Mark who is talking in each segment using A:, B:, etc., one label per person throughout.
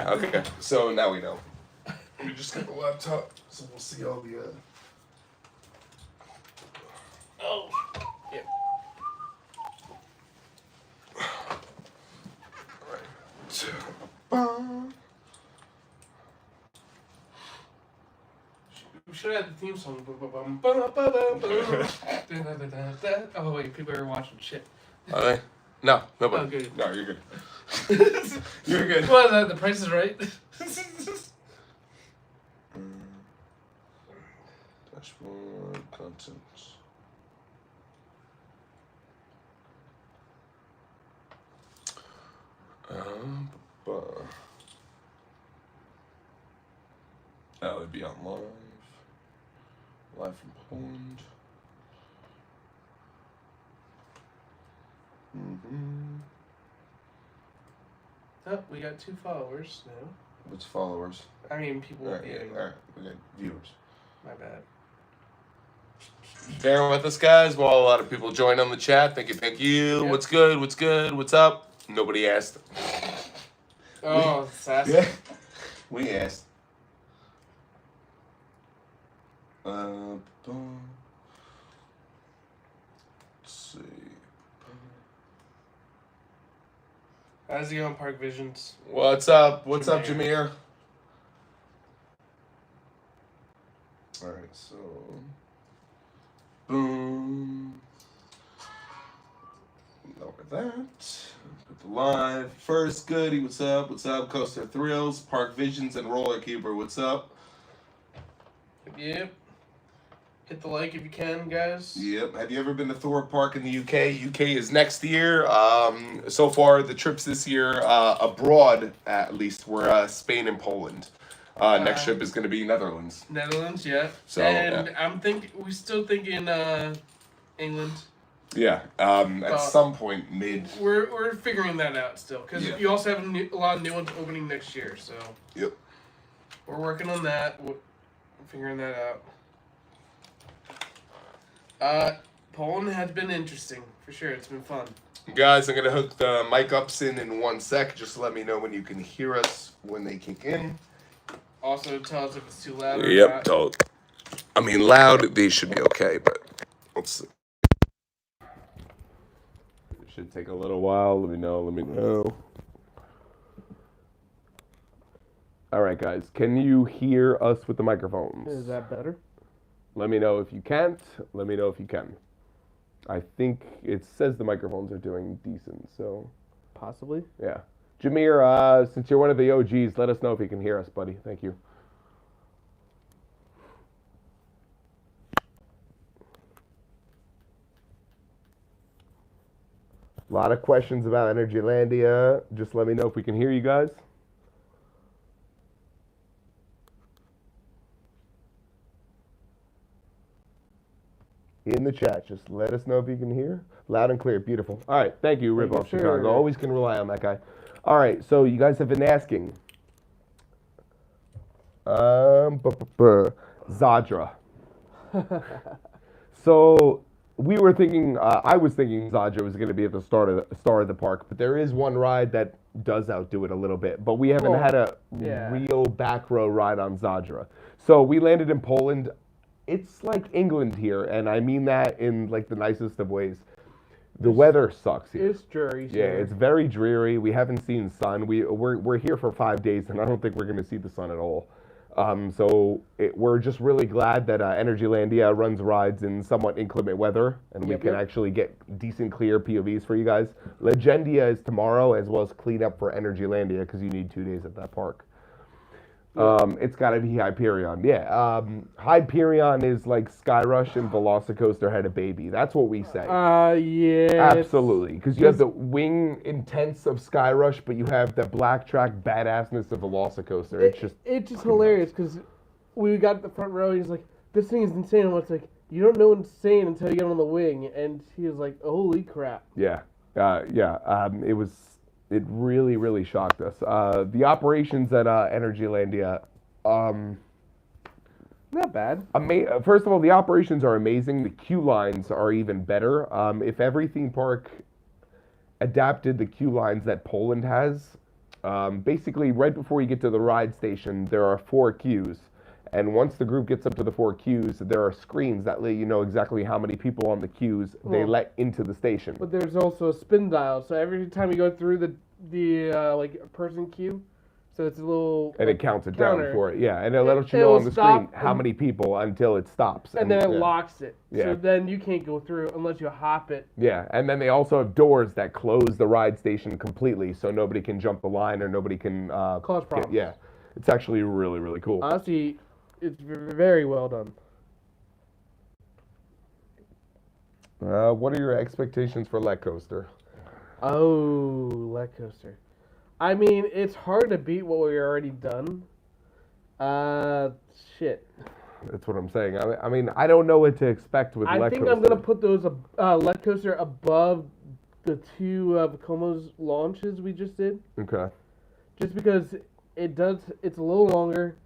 A: Okay, so now we know. We just got the laptop, so we'll see all the.
B: Oh. Yep. We should have had the theme song. Oh wait, people are watching shit.
A: Are they? No, nobody.
B: Oh, good.
A: No, you're good. You're good.
B: What is that? The Price is Right?
A: Dashboard content. That would be on live from Poland.
B: Oh, we got 2 followers now.
A: What's followers?
B: I mean, people.
A: All right, we got viewers.
B: My bad.
A: Bearing with us, guys, while a lot of people join on the chat. Thank you. Yep. What's good? What's good? What's up? Nobody asked.
B: Oh, sassy.
A: Yeah. We asked. Let's see.
B: How's it going, Park Visions?
A: What's up? What's up, Jameer? All right, so boom. Lower that. Put the live. First Goody, what's up? What's up? Coaster Thrills, Park Visions, and Roller Keeper, what's up?
B: Yep. Hit the like if you can, guys.
A: Yep. Have you ever been to Thorpe Park in the UK? UK is next year. So far, the trips this year abroad, at least, were Spain and Poland. Next trip is going to be Netherlands.
B: Netherlands, yeah.
A: So,
B: and we're still thinking England.
A: Yeah. At some point, mid.
B: We're figuring that out still, because you also have a lot of new ones opening next year. So.
A: Yep.
B: We're working on that. We're figuring that out. Poland has been interesting for sure. It's been fun.
A: Guys, I'm gonna hook the mic ups in 1 sec. Just let me know when you can hear us when they kick in.
B: Also, tell us if it's too loud.
A: Yep, I mean, loud. These should be okay, but let's see. It should take a little while. Let me know. All right, guys. Can you hear us with the microphones?
C: Is that better?
A: Let me know if you can't. Let me know if you can. I think it says the microphones are doing decent, so.
C: Possibly.
A: Yeah. Jameer, since you're one of the OGs, let us know if you can hear us, buddy. Thank you. A lot of questions about Energylandia. Just let me know if we can hear you guys. In the chat, just let us know if you can hear. Loud and clear, beautiful. All right, thank you, Rip Off Chicago. Always can rely on that guy. All right, so you guys have been asking. Zadra. So we were thinking, I was thinking Zadra was going to be at the start of the park, but there is one ride that does outdo it a little bit. But we haven't had a real back row ride on Zadra. So we landed in Poland. It's like England here, and I mean that in like the nicest of ways. The weather sucks here.
C: It's dreary.
A: Yeah, it's very dreary. We haven't seen sun. We're here for 5 days, and I don't think we're going to see the sun at all. We're just really glad that Energylandia runs rides in somewhat inclement weather, and we can actually get decent, clear POVs for you guys. Legendia is tomorrow, as well as cleanup for Energylandia, because you need 2 days at that park. It's got to be Hyperion. Yeah. Hyperion is like Skyrush and Velocicoaster had a baby. That's what we say.
C: Yeah.
A: Absolutely. Because you have the wing intense of Skyrush, but you have the black track badassness of Velocicoaster.
C: It's just hilarious because we got at the front row. He's like, "This thing is insane." And it's like, "You don't know insane until you get on the wing." And he was like, "Holy crap!"
A: Yeah. It really, really shocked us. The operations at Energylandia,
C: not bad.
A: First of all, the operations are amazing. The queue lines are even better. If every theme park adapted the queue lines that Poland has, Basically, right before you get to the ride station, there are 4 queues. And once the group gets up to the 4 queues, there are screens that let you know exactly how many people on the queues they
C: Well,
A: let into the station.
C: But there's also a spin dial, so every time you go through the like a person queue, so it's a little
A: And it counts it down
C: counter.
A: for it. Yeah, and it lets you know
C: It'll
A: on the screen
C: stop
A: how
C: and-
A: many people until it stops.
C: and then it
A: yeah.
C: locks it.
A: Yeah.
C: So then you can't go through unless you hop it.
A: Yeah, and then they also have doors that close the ride station completely, so nobody can jump the line or nobody can
C: Cause problems.
A: yeah, it's actually really really cool.
C: Honestly, it's very well done.
A: What are your expectations for Let Coaster?
C: Oh, Let Coaster. I mean, it's hard to beat what we already done. Shit.
A: That's what I'm saying. I mean, I don't know what to expect with
C: I
A: Let
C: think
A: Coaster.
C: I'm gonna put those Let Coaster above the two Vacomo's launches we just did,
A: Okay.
C: just because it's a little longer,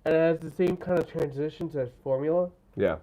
C: and it has the same kind of transitions as Formula.
A: Yeah.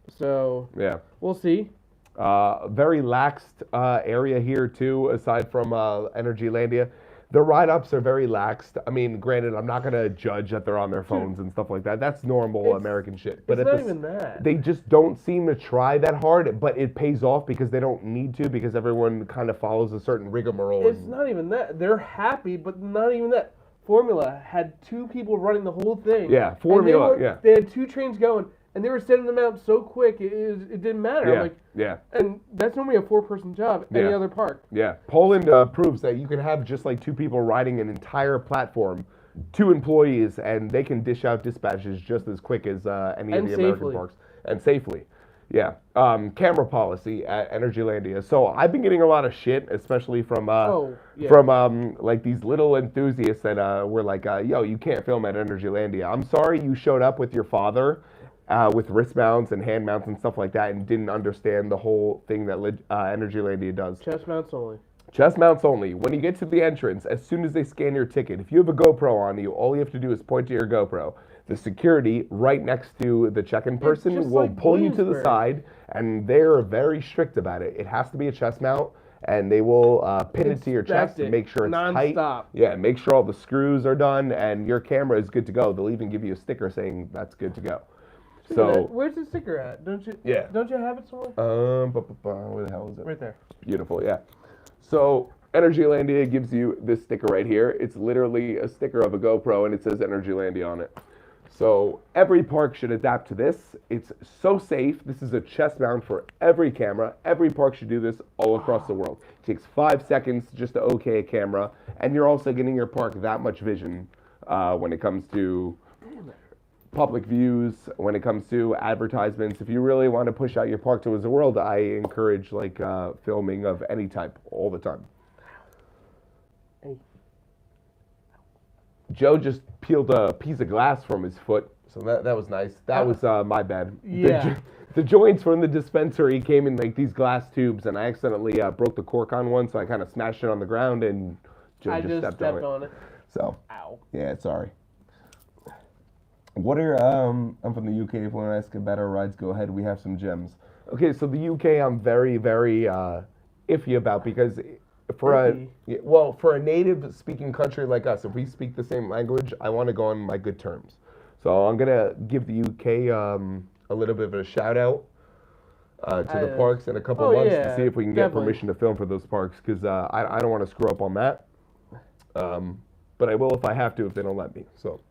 C: So
A: Yeah.
C: we'll see.
A: Very laxed area here too, aside from Energylandia. The ride-ups are very laxed. I mean, granted, I'm not gonna judge that they're on their phones and stuff like that. That's normal
C: It's-
A: American shit. But
C: It's
A: at
C: not
A: the
C: even that.
A: they just don't seem to try that hard, but it pays off because they don't need to, because everyone kind of follows a certain rigmarole.
C: It's not even that. They're happy, but not even that. Formula had 2 people running the whole thing.
A: Yeah,
C: And
A: Formula, yeah.
C: They had 2 trains going, and they were sending them out so quick, it didn't matter.
A: Yeah,
C: Like,
A: yeah,
C: and that's normally a 4-person job. Any
A: Yeah.
C: other park.
A: yeah. Poland proves that you can have just like 2 people riding an entire platform, 2 employees, and they can dish out dispatches just as quick as any of
C: And
A: the American
C: safely.
A: parks, and safely. Yeah. Camera policy at Energylandia. So I've been getting a lot of shit, especially from
C: Yeah.
A: from like these little enthusiasts that were like, "Yo, you can't film at Energylandia." I'm sorry you showed up with your father, with wrist mounts and hand mounts and stuff like that, and didn't understand the whole thing that Energylandia does.
C: Chest mounts only.
A: Chest mounts only. When you get to the entrance, as soon as they scan your ticket, if you have a GoPro on you, all you have to do is point to your GoPro. The security right next to the check-in person
C: just
A: will
C: like
A: pull you to the
C: Williamsburg.
A: side, and they're very strict about it. It has to be a chest mount, and they will pin it to your chest
C: Inspect
A: and
C: it
A: make sure it's tight.
C: nonstop.
A: Yeah, make sure all the screws are done, and your camera is good to go. They'll even give you a sticker saying that's good to go. So,
C: Where's the sticker at? Don't you have it somewhere?
A: where the hell is it?
C: Right there.
A: Beautiful, yeah. So Energylandia gives you this sticker right here. It's literally a sticker of a GoPro, and it says Energylandia on it. So every park should adapt to this. It's so safe. This is a chest mount for every camera. Every park should do this all across the world. It takes 5 seconds just to okay a camera, and you're also getting your park that much vision when it comes to public views, when it comes to advertisements. If you really want to push out your park towards the world, I encourage like filming of any type all the time.
C: Hey.
A: Joe just peeled a piece of glass from his foot, so that was nice. That was my bad.
C: Yeah.
A: The joints from the dispensary came in like these glass tubes, and I accidentally broke the cork on one, so I kind of smashed it on the ground, and Joe
C: I just
A: stepped
C: stepped
A: on it.
C: on it.
A: So
C: Ow.
A: yeah, sorry. What are I'm from the UK. If you want to ask about our rides, go ahead. We have some gems. Okay, so the UK, I'm very iffy about, because for for a native speaking country like us, if we speak the same language, I want to go on my good terms. So I'm gonna give the UK a little bit of a shout out to the parks in a couple months to see if we can get
C: definitely.
A: permission to film for those parks, because I don't want to screw up on that. But I will if I have to, if they don't let me. So.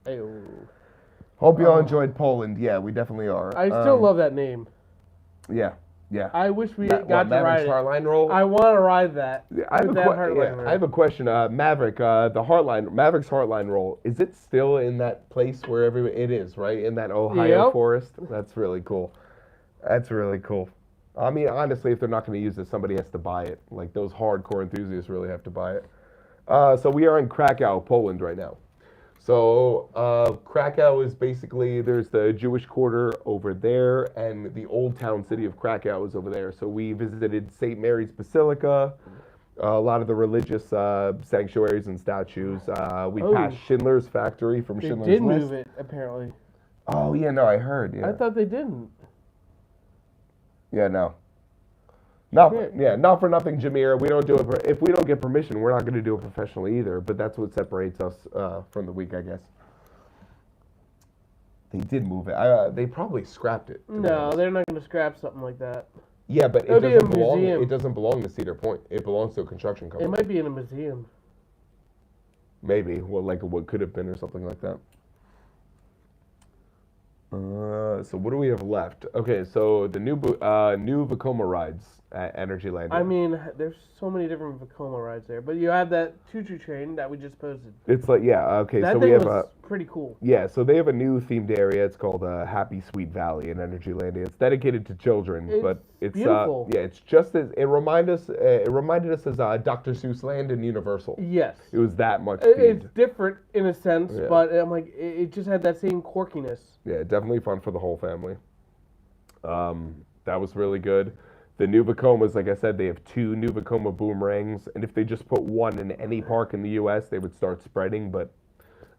C: Ayo.
A: Hope you all enjoyed Poland. Yeah, we definitely are.
C: I still love that name.
A: Yeah, yeah.
C: I wish we
A: What,
C: got to ride
A: Maverick's
C: it.
A: Heartline roll?
C: I want to ride that.
A: Yeah, I have
C: with
A: a
C: that Heartline roll.
A: I have a question. Maverick, Maverick's Heartline roll. Is it still in that place wherever it is, right? In that Ohio
C: Yep.
A: forest? That's really cool. That's really cool. I mean, honestly, if they're not going to use it, somebody has to buy it. Like, those hardcore enthusiasts really have to buy it. So we are in Krakow, Poland right now. So Krakow is basically, there's the Jewish quarter over there, and the old town city of Krakow is over there. So we visited St. Mary's Basilica, a lot of the religious sanctuaries and statues. We passed Schindler's Factory from
C: They
A: Schindler's
C: did
A: List.
C: move it, apparently.
A: Oh, yeah, no, I heard. Yeah,
C: I thought they didn't.
A: yeah, no. Not
C: shit.
A: yeah, not for nothing, Jameer. We don't do it if we don't get permission. We're not going to do it professionally either. But that's what separates us from the week, I guess. They did move it. They probably scrapped it. to be
C: No,
A: honest.
C: they're not going to scrap something like that.
A: Yeah, but
C: It'll
A: it
C: be a
A: doesn't belong.
C: museum.
A: It doesn't belong to Cedar Point. It belongs to a construction
C: It
A: company.
C: might be in a museum.
A: Maybe, well, like what could have been or something like that. So what do we have left? Okay, so the new Vekoma rides at Energyland.
C: I mean, there's so many different Vekoma rides there, but you have that choo-choo train that we just posted.
A: It's like okay,
C: That
A: so
C: thing
A: we have
C: was pretty cool.
A: yeah, so they have a new themed area. It's called Happy Sweet Valley in Energyland. It's dedicated to children, but it's
C: beautiful.
A: yeah, it's just as it reminded us as Dr. Seuss Land and Universal.
C: Yes.
A: It was that much
C: It's
A: themed.
C: different in a sense,
A: Yeah.
C: but I'm like, it just had that same quirkiness.
A: Yeah, definitely fun for the whole family. That was really good. The new Vekomas, like I said, they have 2 new Vekoma boomerangs, and if they just put one in any park in the U.S., they would start spreading. But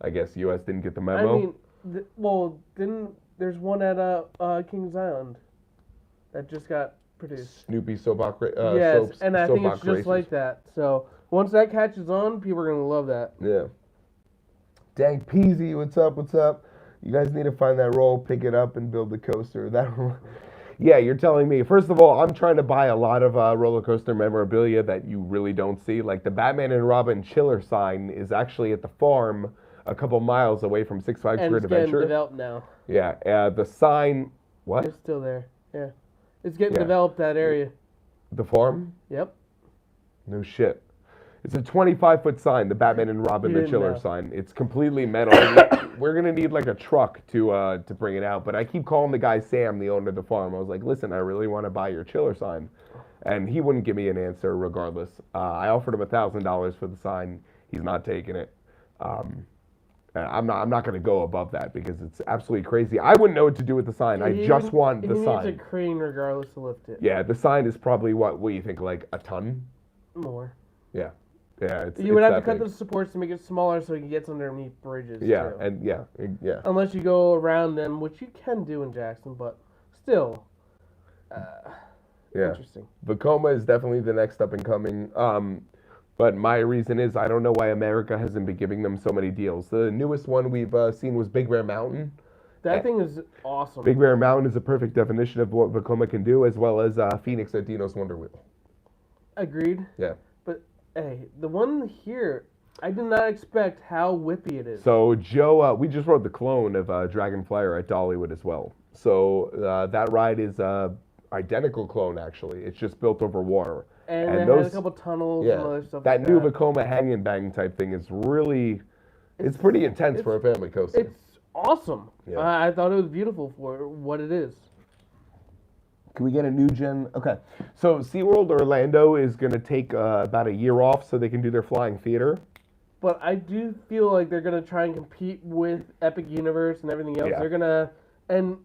A: I guess U.S. didn't get the memo.
C: I mean, there's one at Kings Island that just got produced.
A: Snoopy Soapbox
C: Yes,
A: Soaps,
C: and I think it's
A: Soapbox
C: just
A: Racers.
C: like that. So once that catches on, people are gonna love that.
A: Yeah. Dang Peasy, what's up? What's up? You guys need to find that roll, pick it up, and build the coaster. Yeah, you're telling me. First of all, I'm trying to buy a lot of roller coaster memorabilia that you really don't see. Like the Batman and Robin Chiller sign is actually at the farm a couple miles away from Six Flags
C: And
A: Great
C: it's getting
A: Adventure.
C: developed now.
A: Yeah, the sign. What?
C: It's still there. Yeah, it's getting
A: Yeah.
C: developed, that area.
A: The farm?
C: Yep.
A: No shit. It's a 25-foot sign, the Batman and Robin
C: You
A: the
C: didn't
A: Chiller
C: know.
A: sign. It's completely metal. We're gonna need like a truck to bring it out. But I keep calling the guy Sam, the owner of the farm. I was like, listen, I really want to buy your chiller sign, and he wouldn't give me an answer regardless. I offered him $1,000 for the sign. He's not taking it. I'm not gonna go above that because it's absolutely crazy. I wouldn't know what to do with the sign. I
C: He
A: just
C: needs-
A: want
C: he
A: the
C: needs
A: sign.
C: a crane regardless to lift it.
A: Yeah, the sign is probably what do you think, like a ton?
C: More.
A: Yeah. Yeah, it's
C: You would
A: it's
C: have to
A: that
C: cut
A: big.
C: the supports to make it smaller so it gets underneath bridges.
A: Yeah,
C: too.
A: and yeah.
C: Unless you go around them, which you can do in Jackson, but still.
A: Yeah.
C: Interesting.
A: Vekoma is definitely the next up and coming. But my reason is I don't know why America hasn't been giving them so many deals. The newest one we've seen was Big Bear Mountain.
C: That thing is awesome.
A: Big Bear Mountain is a perfect definition of what Vekoma can do, as well as Phoenix at Dino's Wonder Wheel.
C: Agreed.
A: Yeah.
C: But hey, the one here, I did not expect how whippy it is.
A: So Joe, we just rode the clone of Dragon Flyer at Dollywood as well. So that ride is identical clone actually. It's just built over water.
C: and
A: and
C: it
A: those-
C: has a couple tunnels and other stuff.
A: that
C: like
A: new
C: that.
A: Vekoma hang and bang type thing is really, it's pretty intense for a family coaster.
C: It's awesome.
A: Yeah.
C: I thought it was beautiful for what it is.
A: Can we get a new gen? Okay. So SeaWorld Orlando is going to take about a year off so they can do their flying theater.
C: But I do feel like they're gonna try and compete with Epic Universe and everything else.
A: Yeah.
C: They're gonna, and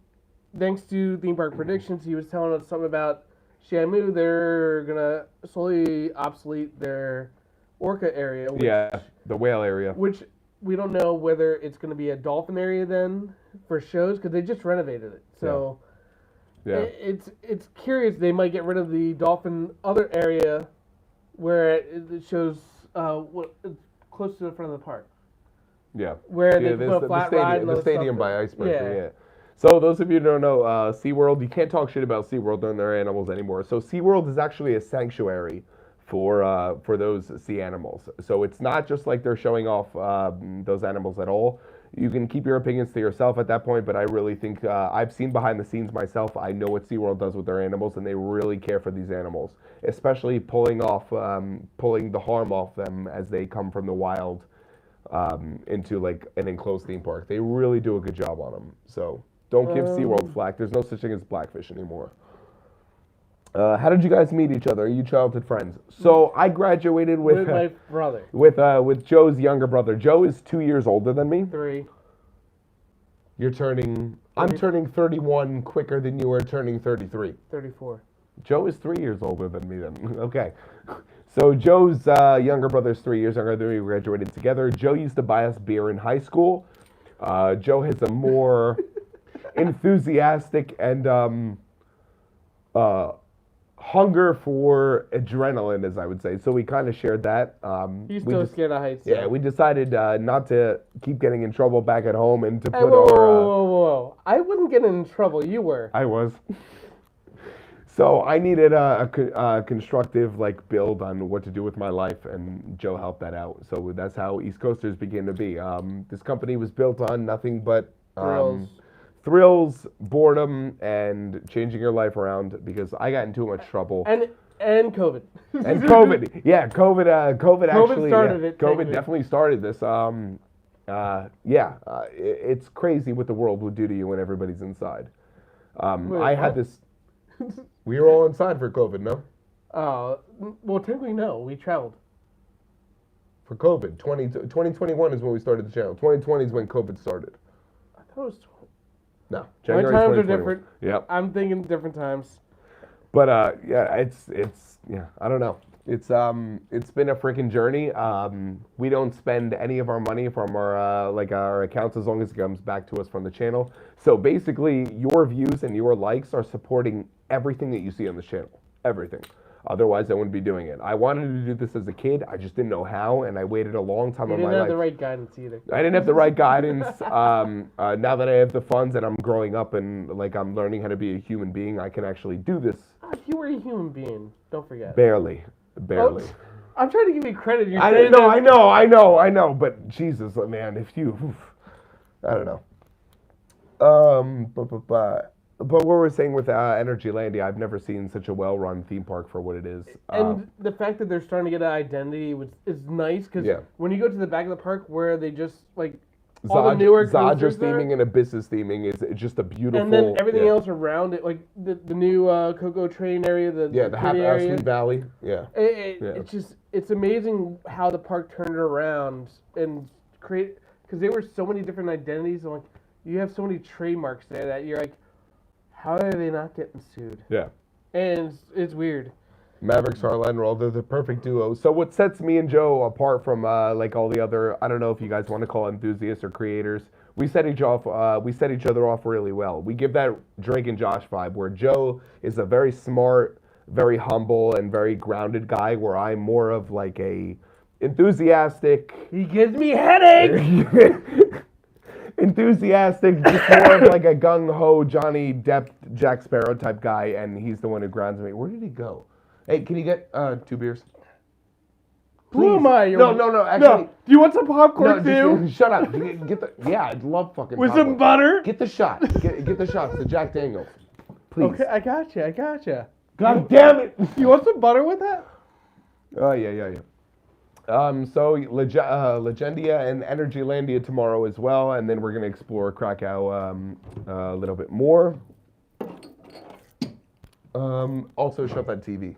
C: thanks to Theme Park Predictions, he was telling us something about Shamu. They're gonna slowly obsolete their Orca area. Which,
A: Yeah, the whale area.
C: Which we don't know whether it's gonna be a dolphin area then for shows because they just renovated it. So
A: Yeah.
C: it's curious. They might get rid of the dolphin other area where it shows what close to the front of the park.
A: Yeah.
C: Where
A: Yeah,
C: they
A: there's
C: put a flat ride and
A: the
C: other
A: stadium
C: stuff
A: by
C: there.
A: Icebreaker,
C: Yeah.
A: yeah. So those of you who don't know, SeaWorld, you can't talk shit about SeaWorld and their animals anymore. So SeaWorld is actually a sanctuary for those sea animals. So it's not just like they're showing off those animals at all. You can keep your opinions to yourself at that point, but I really think I've seen behind the scenes myself. I know what SeaWorld does with their animals, and they really care for these animals, especially pulling the harm off them as they come from the wild into like an enclosed theme park. They really do a good job on them. So don't give SeaWorld flack. There's no such thing as Blackfish anymore. How did you guys meet each other? Are you childhood friends? So I graduated
C: With my brother.
A: with Joe's younger brother. Joe is 2 years older than me.
C: 3.
A: I'm turning 31 quicker than you are turning 33.
C: 34.
A: Joe is 3 years older than me then. Okay. So Joe's younger brother is 3 years younger than me. We graduated together. Joe used to buy us beer in high school. Joe has a more enthusiastic and hunger for adrenaline, as I would say. So we kind of shared that.
C: He's
A: We
C: still
A: just-
C: scared of heights.
A: Yeah,
C: so.
A: we decided not to keep getting in trouble back at home and to
C: Hey,
A: put
C: whoa, whoa,
A: our.
C: whoa, whoa, whoa! I wasn't getting in trouble. You were.
A: I was. So I needed a constructive build on what to do with my life, and Joe helped that out. So that's how East Coasters began to be. This company was built on nothing but thrills, boredom, and changing your life around. Because I got in too much trouble.
C: And COVID.
A: And COVID, yeah, COVID actually
C: started it,
A: COVID
C: technically.
A: definitely started this. It's crazy what the world would do to you when everybody's inside.
C: Wait,
A: I had
C: what?
A: this. We were all inside for COVID, no?
C: Well, technically, no. We traveled.
A: For COVID, 2021 is when we started the channel. 2020 is when COVID started.
C: I thought it was.
A: No,
C: My
A: January
C: times are
A: 2021.
C: different.
A: Yep.
C: I'm thinking different times.
A: But it's I don't know. It's been a freaking journey. We don't spend any of our money from our accounts as long as it comes back to us from the channel. So basically, your views and your likes are supporting everything that you see on this channel. Everything. Otherwise, I wouldn't be doing it. I wanted to do this as a kid. I just didn't know how, and I waited a long time
C: You
A: in
C: didn't
A: my
C: have
A: life.
C: the right guidance either.
A: I didn't have the right guidance. Now that I have the funds and I'm growing up and I'm learning how to be a human being, I can actually do this.
C: You were a human being. Don't forget.
A: Barely.
C: Oh, I'm trying to give you credit. You're
A: I
C: saying
A: know,
C: that-
A: I know. But Jesus, man, if you, I don't know. But what we're saying with Energylandia, I've never seen such a well-run theme park for what it is.
C: And the fact that they're starting to get an identity is nice because
A: Yeah.
C: when you go to the back of the park where they just all the newer
A: Zodger's
C: coasters there,
A: theming and Abyssus theming is just a beautiful.
C: and then everything
A: yeah.
C: else around it, like the new Cocoa Train area, the
A: Yeah, the
C: kiddie area.
A: Sleep Valley. Yeah.
C: It's amazing how the park turned it around and create because there were so many different identities and you have so many trademarks there that you're like, how are they not getting sued?
A: Yeah.
C: And it's weird.
A: Mavericks, Harlan, Roll, they're the perfect duo. So what sets me and Joe apart from all the other, I don't know if you guys want to call it enthusiasts or creators, we set each other off really well. We give that Drake and Josh vibe where Joe is a very smart, very humble, and very grounded guy where I'm more of a enthusiastic,
C: He gives me headaches.
A: enthusiastic, just more of a gung-ho Johnny Depp, Jack Sparrow type guy, and he's the one who grounds me. Where did he go? Hey, can you get 2 beers?
C: Who am I?
A: No, actually.
C: Do you want some popcorn too?
A: Just, shut up. Get the, yeah, I'd love fucking
C: With
A: popcorn.
C: some butter?
A: Get the shot. Get the shots, the Jack Daniels. Please.
C: Okay, I gotcha.
A: God damn it.
C: You want some butter with that?
A: Oh, yeah. So Legendia and Energylandia tomorrow as well, and then we're going to explore Krakow a little bit more. Also, shut that TV.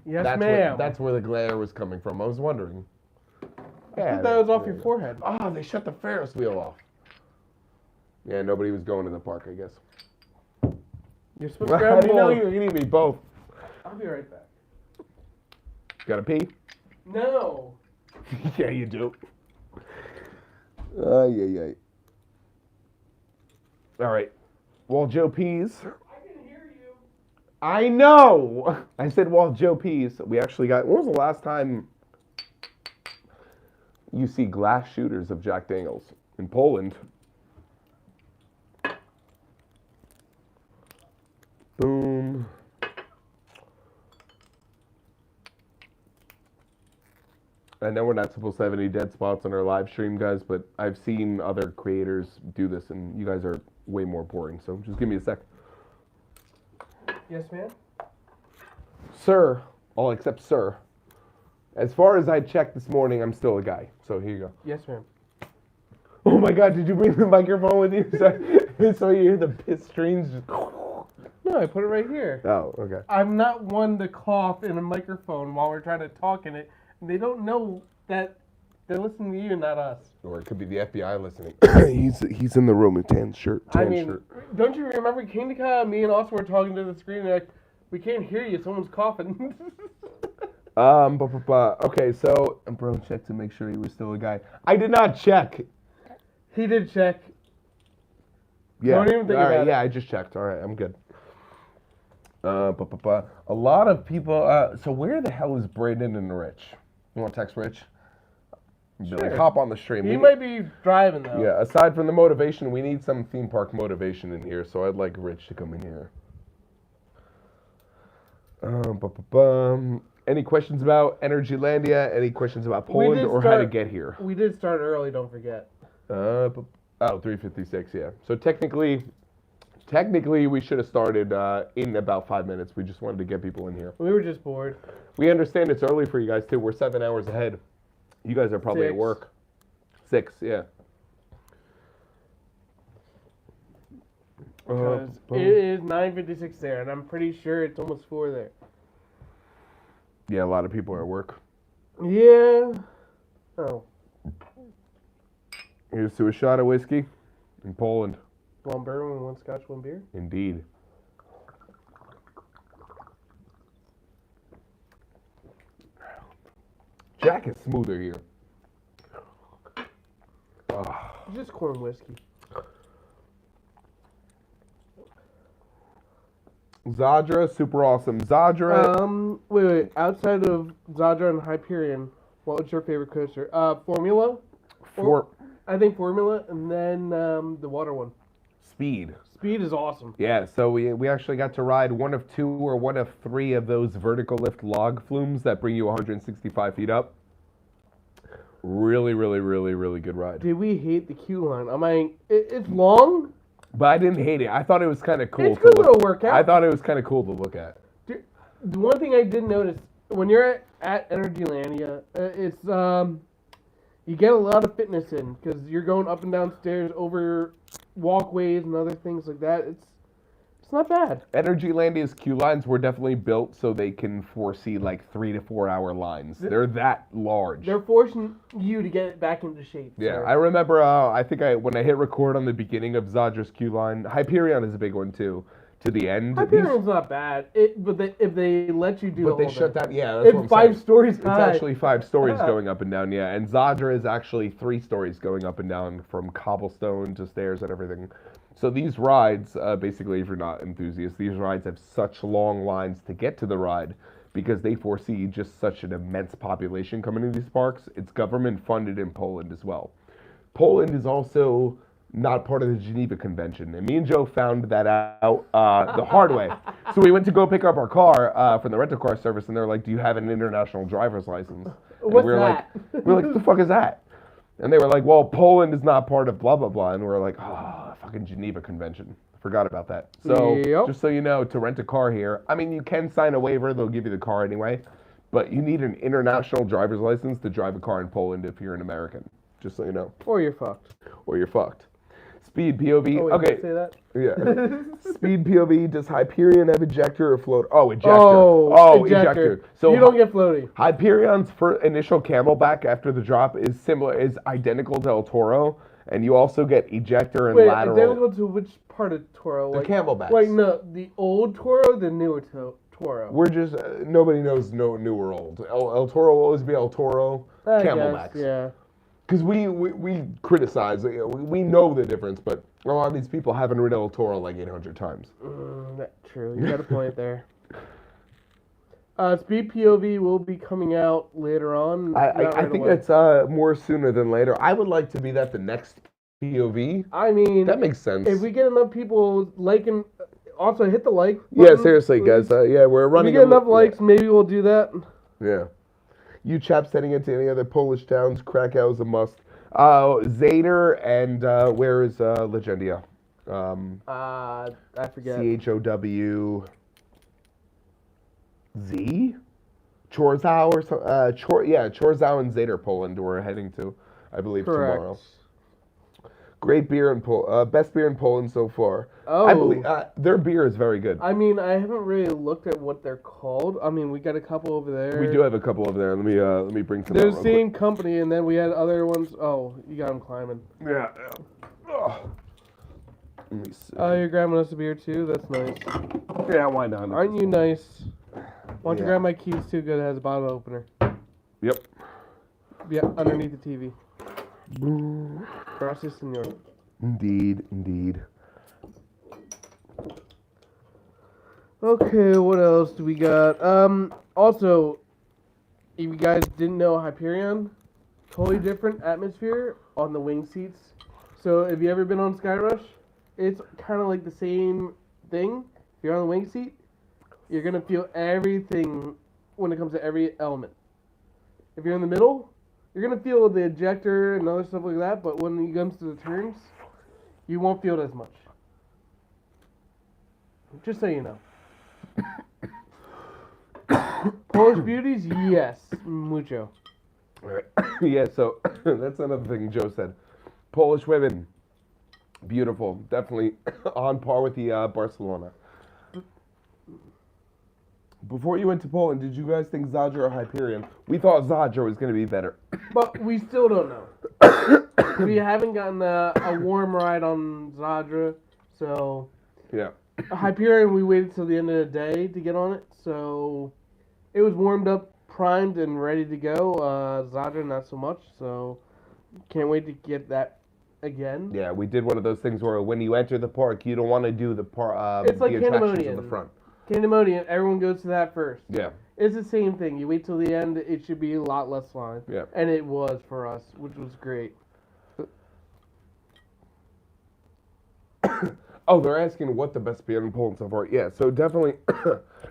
C: Yes,
A: That's
C: ma'am.
A: that's where the glare was coming from. I was wondering.
C: I thought that was off your forehead.
A: Oh, they shut the Ferris wheel off. Yeah, nobody was going to the park, I guess.
C: You're supposed to
A: I
C: grab
A: didn't know
C: both.
A: you were eating me both.
C: I'll be right back.
A: Gotta pee?
C: No.
A: Yeah, you do. Yeah. All right. While Joe pees.
C: I can hear you.
A: I know. I said while Joe pees. We actually got. When was the last time you see glass shooters of Jack Daniels in Poland? Boom. I know we're not supposed to have any dead spots on our live stream, guys, but I've seen other creators do this, and you guys are way more boring. So just give me a sec.
C: Yes, ma'am.
A: Sir, all except sir. As far as I checked this morning, I'm still a guy. So here you go.
C: Yes, ma'am.
A: Oh my God, did you bring the microphone with you? So you hear the piss streams just...
C: No, I put it right here.
A: Oh, okay.
C: I'm not one to cough in a microphone while we're trying to talk in it. They don't know that they're listening to you, not us.
A: Or it could be the FBI listening. he's in the room in tan shirt.
C: Don't you remember Kingdika? Me and Austin were talking to the screen and they're like, we can't hear you, someone's coughing.
A: Okay, so bro checked to make sure he was still a guy. I did not check.
C: He did check.
A: Yeah.
C: Don't even think
A: All right,
C: about it.
A: yeah, I just checked. All right, I'm good. A lot of people. So where the hell is Brandon and Rich? You want to text Rich? Be like,
C: Sure.
A: hop on the stream.
C: He
A: We
C: might be driving though.
A: Yeah, aside from the motivation, we need some theme park motivation in here, so I'd like Rich to come in here. Any questions about Energylandia? Any questions about Poland
C: did
A: or how to
C: start-
A: get here?
C: We did start early, don't forget.
A: 3:56, yeah. So technically we should have started in about 5 minutes. We just wanted to get people in here.
C: We were just bored.
A: We understand it's early for you guys too. We're 7 hours ahead. You guys are probably at
C: 6.
A: work. 6, yeah.
C: Because it is 9:56 there, and I'm pretty sure it's almost 4 there.
A: Yeah, a lot of people are at work.
C: Yeah. Oh,
A: Here's to a shot of whiskey in Poland.
C: one bourbon, one scotch, one beer.
A: Indeed. Jack is smoother here.
C: It's just corn whiskey.
A: Zadra, super awesome. Zadra.
C: Wait. Outside of Zadra and Hyperion, what was your favorite coaster? Formula. I think Formula, and then the water one.
A: Speed.
C: Speed is awesome.
A: Yeah, so we actually got to ride one of 2 or one of 3 of those vertical lift log flumes that bring you 165 feet up. Really, really, really, really good ride.
C: Did we hate the queue line? I mean, it's long.
A: But I didn't hate it. I thought it was kind of cool.
C: It's a good little
A: look.
C: workout.
A: I thought it was kind of cool to look at.
C: Dude, the one thing I did notice when you're at Energylandia, it's you get a lot of fitness in because you're going up and down stairs over walkways and other things like that. It's not bad.
A: Energylandia's queue lines were definitely built so they can foresee like 3 to 4 hour lines. They're that large.
C: They're forcing you to get it back into shape.
A: Yeah,
C: sir.
A: I remember. When I hit record on the beginning of Zadra's queue line, Hyperion is a big one too. To the end,
C: Hyperion's not bad. If they let you do
A: but
C: the
A: they
C: whole
A: shut
C: thing.
A: down. Yeah, that's what I'm
C: It's 5
A: saying.
C: stories
A: It's
C: high.
A: actually 5 stories going up and down. Yeah, and Zadra is actually 3 stories going up and down from cobblestone to stairs and everything. So these rides, basically, if you're not enthusiasts, these rides have such long lines to get to the ride because they foresee just such an immense population coming into these parks. It's government funded in Poland as well. Poland is also not part of the Geneva Convention, and me and Joe found that out the hard way. So we went to go pick up our car from the rental car service, and they're like, "Do you have an international driver's license?" And
C: What's
A: we were
C: that?
A: "What the fuck is that?" And they were like, "Well, Poland is not part of blah blah blah," and we were like, "Oh, fucking Geneva Convention." Forgot about that. So
C: Yep.
A: just so you know, to rent a car here, I mean, you can sign a waiver; they'll give you the car anyway, but you need an international driver's license to drive a car in Poland if you're an American. Just so you know,
C: Or you're fucked.
A: or you're fucked. Speed POV.
C: Oh, wait,
A: Okay.
C: did I say that?
A: Yeah. Speed POV. Does Hyperion have ejector or float? Oh, ejector.
C: Oh,
A: ejector. So
C: you don't get floaty.
A: Hyperion's initial camelback after the drop is identical to El Toro, and you also get ejector and
C: Wait,
A: lateral.
C: identical to which part of Toro?
A: The camelbacks.
C: Like, no, the old Toro, the newer Toro.
A: We're just nobody knows new or old. El Toro will always be El Toro.
C: I guess,
A: Camelbacks.
C: yeah.
A: Because we criticize, we know the difference, but a lot of these people haven't ridden El Toro like 800 times.
C: That's true. You got a point there. Speed POV will be coming out later on.
A: I think that's more sooner than later. I would like to be the next POV.
C: I mean,
A: That makes sense.
C: if we get enough people liking, also hit the like.
A: Yeah,
C: button,
A: seriously,
C: please.
A: guys. Yeah, we're
C: If we
A: running.
C: get enough likes, maybe we'll do that.
A: Yeah. You chaps heading into any other Polish towns? Krakow is a must. Zader and where is Legendia?
C: I forget.
A: CHOW Z? Chorzów or something? Chorzów and Zader, Poland. We're heading to, I believe,
C: Correct.
A: tomorrow. Great beer in Poland. Best beer in Poland so far.
C: Oh.
A: I believe their beer is very good.
C: I mean, I haven't really looked at what they're called. I mean, we got a couple over there.
A: We do have a couple over there. Let me bring some.
C: They're
A: out
C: the
A: real
C: same company, and then we had other ones. Oh, you got them climbing.
A: quick. Yeah. Ugh. Let me see.
C: Oh, you're grabbing us a beer too? That's nice.
A: Yeah, why not?
C: Aren't you nice? Why don't you
A: Yeah.
C: grab my keys too? Good, it has a bottle opener.
A: Yep.
C: Yeah, underneath the TV. Gracias, senor.
A: Indeed.
C: Okay, what else do we got? Also, if you guys didn't know, Hyperion, totally different atmosphere on the wing seats. So if you ever been on Skyrush, it's kind of like the same thing. If you're on the wing seat, you're gonna feel everything when it comes to every element. If you're in the middle, you're gonna feel the ejector and other stuff like that. But when it comes to the turns, you won't feel it as much. Just so you know. Polish beauties, yes, mucho.
A: All right. Yeah, so that's another thing Joe said. Polish women, beautiful, definitely on par with the Barcelona. Before you went to Poland, did you guys think Zadra or Hyperion? We thought Zadra was going to be better.
C: But we still don't know. We haven't gotten a warm ride on Zadra, so
A: Yeah.
C: Hyperion we waited till the end of the day to get on it, so it was warmed up, primed, and ready to go. Zadra not so much, so can't wait to get that again.
A: Yeah, we did one of those things where when you enter the park, you don't want to do the
C: It's like
A: the attractions in
C: Pandemonium.
A: the front.
C: Pandemonium, everyone goes to that first.
A: Yeah.
C: It's the same thing. You wait till the end, it should be a lot less line.
A: Yeah.
C: And it was for us, which was great.
A: Oh, they're asking what the best beer in Poland so far. Yeah, so definitely.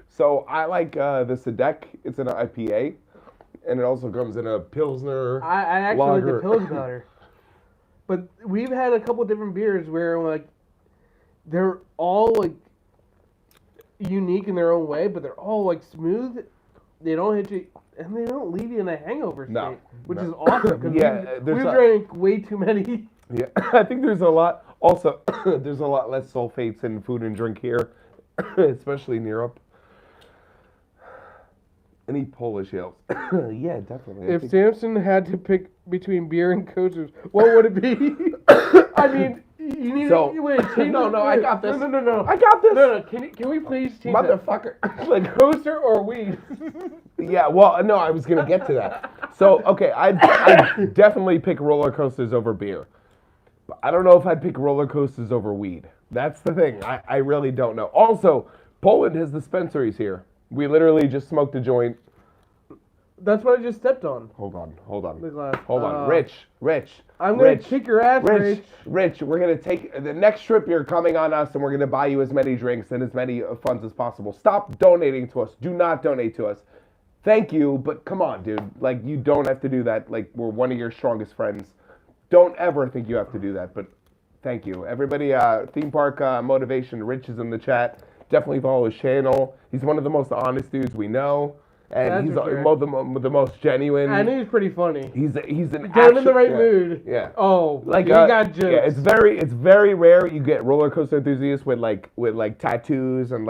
A: So I like the Sadek. It's an IPA, and it also comes in a Pilsner.
C: I actually
A: lager.
C: like the Pils better. But we've had a couple different beers where like they're all like unique in their own way, but they're all like smooth. They don't hit you, and they don't leave you in a hangover state,
A: No,
C: which
A: no.
C: is awesome. 'Cause
A: Yeah,
C: we
A: there's a-
C: drank way too many.
A: Yeah, I think there's a lot. Also, there's a lot less sulfates in food and drink here, especially in Europe. Any Polish ales? Yeah, definitely. I
C: If
A: think-
C: Samson had to pick between beer and coasters, what would it be? I mean, you need
A: So-
C: to wait. Change
A: No,
C: it.
A: no, I
C: Wait,
A: got this.
C: No.
A: I got this.
C: No. Can we please change that?
A: Motherfucker. Like,
C: Coaster or weed?
A: yeah, well, no, I was going to get to that. So, okay, I'd definitely pick roller coasters over beer. But I don't know if I'd pick roller coasters over weed. That's the thing. I really don't know. Also, Poland has dispensaries here. We literally just smoked a joint.
C: That's what I just stepped on.
A: Hold on.
C: The glass.
A: Hold on. Rich.
C: I'm gonna
A: Rich,
C: kick your ass, Rich.
A: Rich, we're going to take the next trip. You're coming on us, and we're going to buy you as many drinks and as many funds as possible. Stop donating to us. Do not donate to us. Thank you, but come on, dude. Like, you don't have to do that. Like, we're one of your strongest friends. Don't ever think you have to do that, but thank you. Everybody, Theme Park Motivation, Rich is in the chat. Definitely follow his channel. He's one of the most honest dudes we know. And
C: That's
A: he's
C: for sure.
A: the most genuine.
C: I think he's pretty funny.
A: He's an
C: Get him in the
A: action-
C: right
A: yeah.
C: mood.
A: Yeah.
C: Oh,
A: Like
C: he got jokes.
A: yeah, it's very rare you get roller coaster enthusiasts with tattoos and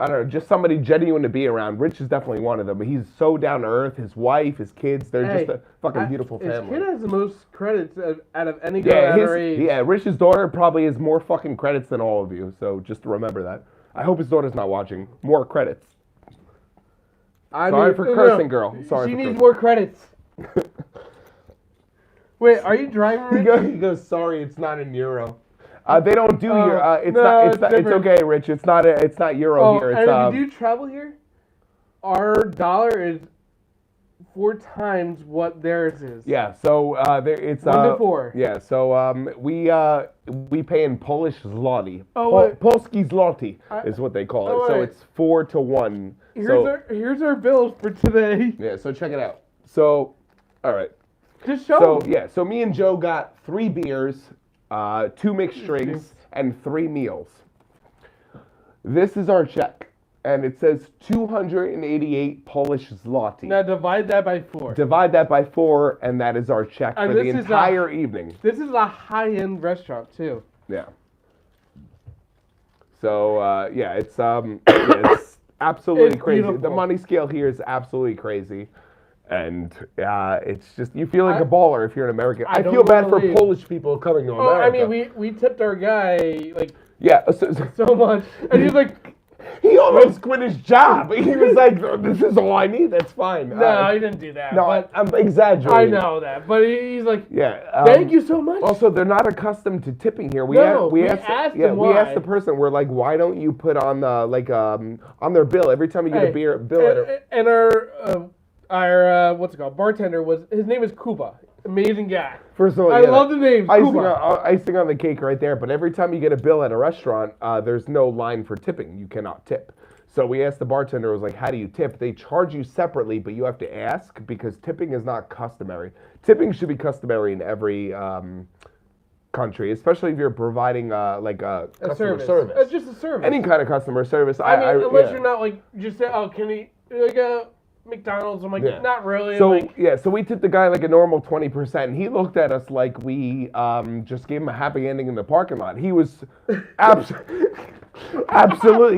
A: I don't know, just somebody genuine to be around. Rich is definitely one of them. He's so down to earth. His wife, his kids, they're just a fucking beautiful
C: His
A: family.
C: kid has the most credits out of any girl at her age.
A: Rich's daughter probably has more fucking credits than all of you. So just remember that. I hope his daughter's not watching. More credits. Sorry for cursing, girl. Sorry
C: She
A: for
C: needs
A: cursing.
C: more credits. Wait, are you driving, Rich?
A: He goes, sorry, it's not in euro. They don't do
C: Oh,
A: euro. It's
C: no,
A: not.
C: it's
A: It's
C: different.
A: okay, Rich. It's not euro
C: Oh,
A: here. It's
C: and if you do travel here, our dollar is 4 times what theirs is.
A: yeah. So it's
C: 1 to 4.
A: Yeah. So we pay in Polish zloty.
C: Oh, wait.
A: Polski zloty
C: I-
A: is what they call
C: oh,
A: it. So
C: wait.
A: it's 4 to 1.
C: Here's our bills for today.
A: Yeah. So check it out. So, all right.
C: Just show
A: So
C: 'em.
A: yeah. So me and Joe got 3 beers, 2 mixed drinks, and 3 meals. This is our check. And it says 288 Polish zloty.
C: Now divide that by 4.
A: Divide that by 4, and that is our check
C: And
A: for the
C: this is
A: entire evening.
C: This is a high-end restaurant too.
A: Yeah. So yeah, it's absolutely
C: It's
A: crazy.
C: beautiful.
A: The money scale here is absolutely crazy, and it's just you feel like
C: I-
A: a baller if you're an American. I
C: don't
A: feel bad for
C: believe-
A: Polish people coming to
C: Oh, I
A: America.
C: mean, we tipped our guy like
A: yeah.
C: so much, and he's like,
A: He almost quit his job. He was like, "This is all I need. That's fine."
C: No, he didn't do that.
A: No,
C: but
A: I'm exaggerating.
C: I know that, but he's like,
A: Yeah.
C: thank you so much.
A: Also, they're not accustomed to tipping here. We asked
C: them
A: we asked
C: why.
A: the person. We're like, why don't you put on on their bill every time you get a bill?
C: And our what's it called? Bartender his name is Kuba. Amazing guy.
A: First of all,
C: I love the name. Kuba.
A: Icing on the cake right there. But every time you get a bill at a restaurant, there's no line for tipping. You cannot tip. So we asked the bartender, was like, how do you tip? They charge you separately, but you have to ask because tipping is not customary. Tipping should be customary in every country, especially if you're providing customer service.
C: It's just a service.
A: Any kind of customer service.
C: I mean, unless you're not like just say, oh, can he McDonald's? I'm like, not really.
A: So we tipped the guy like a normal 20%, and he looked at us like we just gave him a happy ending in the parking lot. He was absolutely,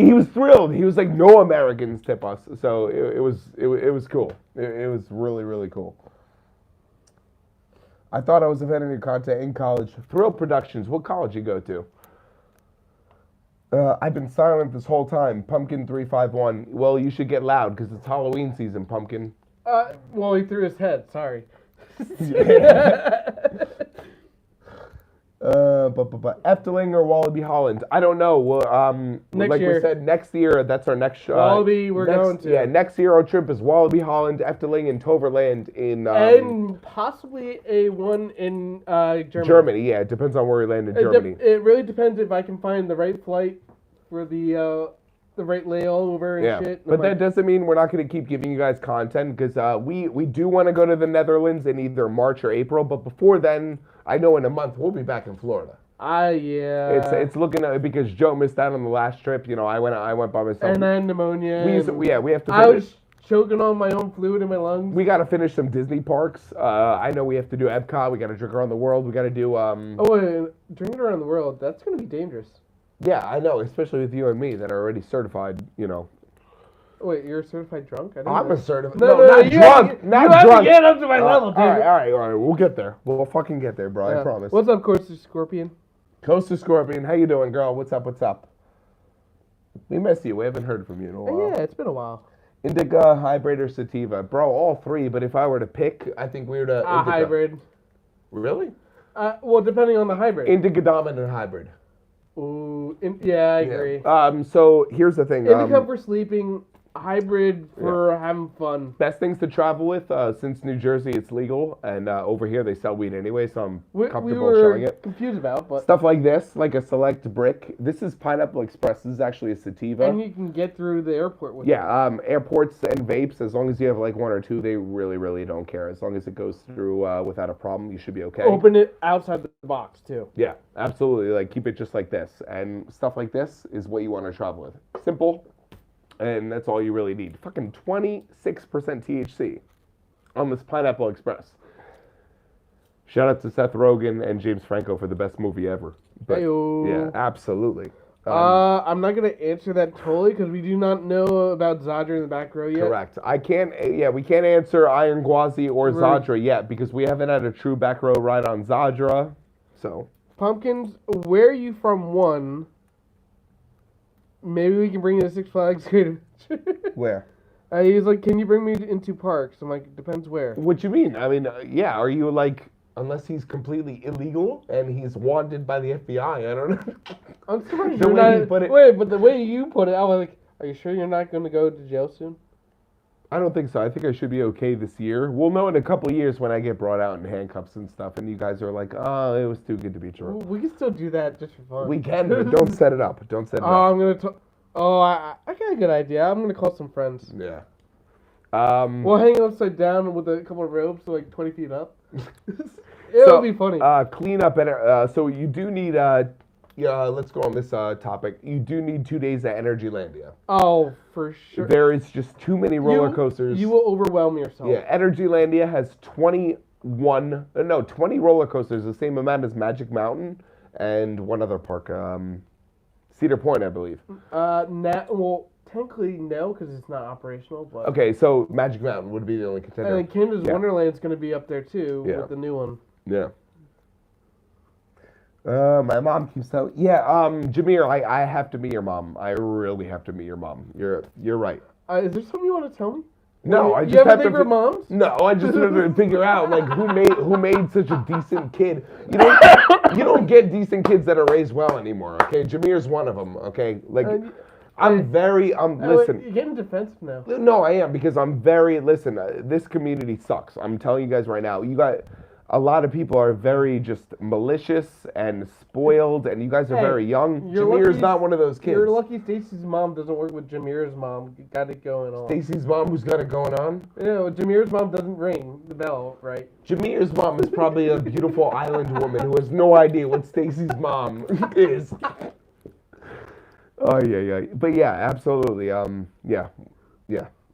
A: he was thrilled. He was like, no Americans tip us. So it was cool. It was really, really cool. I thought I was a fan of your content in college. Thrill Productions. What college you go to? I've been silent this whole time. Pumpkin 351. Well, you should get loud because it's Halloween season, Pumpkin.
C: Well, he threw his head. Sorry.
A: Efteling or Wallaby Holland? I don't know. Well,
C: next year.
A: We said, next year. That's our next.
C: Wallaby, going to.
A: Yeah, next year our trip is Wallaby Holland, Efteling, and Toverland in.
C: And possibly one in Germany.
A: Germany, yeah. It depends on where we land in Germany.
C: It really depends if I can find the right flight for the right layover and shit.
A: But that doesn't mean we're not going to keep giving you guys content because we do want to go to the Netherlands in either March or April. But before then, I know in a month we'll be back in Florida.
C: Yeah.
A: It's looking at because Joe missed out on the last trip. You know, I went by myself.
C: And I had pneumonia.
A: We have to.
C: I was choking on my own fluid in my lungs.
A: We got to finish some Disney parks. I know we have to do Epcot. We got to drink around the world. We got to do.
C: Drinking around the world. That's gonna be dangerous.
A: Yeah, I know, especially with you and me that are already certified. You know.
C: Wait, you're a certified drunk?
A: I'm a certified.
C: No,
A: not drunk. Not drunk.
C: You have to get up to my level, dude.
A: All right. We'll get there. We'll fucking get there, bro. I promise.
C: What's up, Coaster Scorpion?
A: Coaster Scorpion, how you doing, girl? What's up? We miss you. We haven't heard from you in a while.
C: Yeah, it's been a while.
A: Indica, hybrid, or sativa? Bro, all three, but if I were to pick, I think we were to Indica.
C: Hybrid.
A: Really?
C: Well, depending on the hybrid.
A: Indica dominant hybrid.
C: Ooh, I agree.
A: So here's the thing.
C: Indica for sleeping, hybrid for having fun.
A: Best things to travel with, since New Jersey it's legal, and over here they sell weed anyway, so I'm comfortable showing it.
C: Confused about, but
A: stuff like this, like a Select Brick. This is Pineapple Express. This is actually a sativa.
C: And you can get through the airport with it.
A: Airports and vapes, as long as you have like one or two, they really, really don't care. As long as it goes through without a problem, you should be okay.
C: Open it outside the box too.
A: Yeah, absolutely. Like keep it just like this, and stuff like this is what you want to travel with. Simple. And that's all you really need. Fucking 26% THC on this Pineapple Express. Shout out to Seth Rogen and James Franco for the best movie ever. But, yeah, absolutely.
C: I'm not going to answer that totally because we do not know about Zadra in the back row yet.
A: Correct. We can't answer Iron Gwazi or Zadra yet because we haven't had a true back row ride on Zadra. So.
C: Pumpkins, where are you from, one? Maybe we can bring you to Six Flags.
A: Where?
C: He's like, can you bring me into parks? I'm like, depends where.
A: What you mean? I mean, are you like, unless he's completely illegal and he's wanted by the FBI, I don't know.
C: I'm surprised you're not. Wait, but the way you put it, I was like, are you sure you're not going to go to jail soon?
A: I don't think so. I think I should be okay this year. We'll know in a couple of years when I get brought out in handcuffs and stuff, and you guys are like, oh, it was too good to be true.
C: We can still do that just for fun.
A: We can, but don't set it up. Don't set it up.
C: I'm going to... I got a good idea. I'm going to call some friends.
A: Yeah.
C: We'll hang upside down with a couple of ropes, like 20 feet up. It'll be funny.
A: Clean up. So you do need... let's go on this topic. You do need 2 days at Energylandia.
C: Oh, for sure.
A: There is just too many roller coasters.
C: You will overwhelm yourself.
A: Yeah, Energylandia has 20 roller coasters, the same amount as Magic Mountain and one other park, Cedar Point, I believe.
C: Technically no, because it's not operational. But
A: okay, so Magic Mountain would be the only contender.
C: And then Canada's Wonderland's going to be up there too with the new one.
A: Yeah. My mom keeps telling. Yeah, Jameer, I have to meet your mom. I really have to meet your mom. You're right.
C: Is there something you want to tell me?
A: No, I
C: You
A: just
C: have a
A: have to.
C: favorite moms?
A: No, I just have to figure out like who made such a decent kid. You don't get decent kids that are raised well anymore. Okay, Jameer's one of them. Okay, like listen.
C: You're getting defensive now.
A: No, I am because I'm very listen. This community sucks. I'm telling you guys right now. You got a lot of people are very just malicious and spoiled, and you guys are
C: Hey,
A: very young.
C: you're
A: Jameer's
C: lucky-
A: not one of those kids.
C: You're lucky Stacy's mom doesn't work with Jameer's mom. You got it going on.
A: Stacy's mom, who's got it going on.
C: Jameer's mom doesn't ring the bell, right?
A: Jameer's mom is probably a beautiful island woman who has no idea what Stacy's mom is. Oh yeah. But yeah, absolutely. Yeah.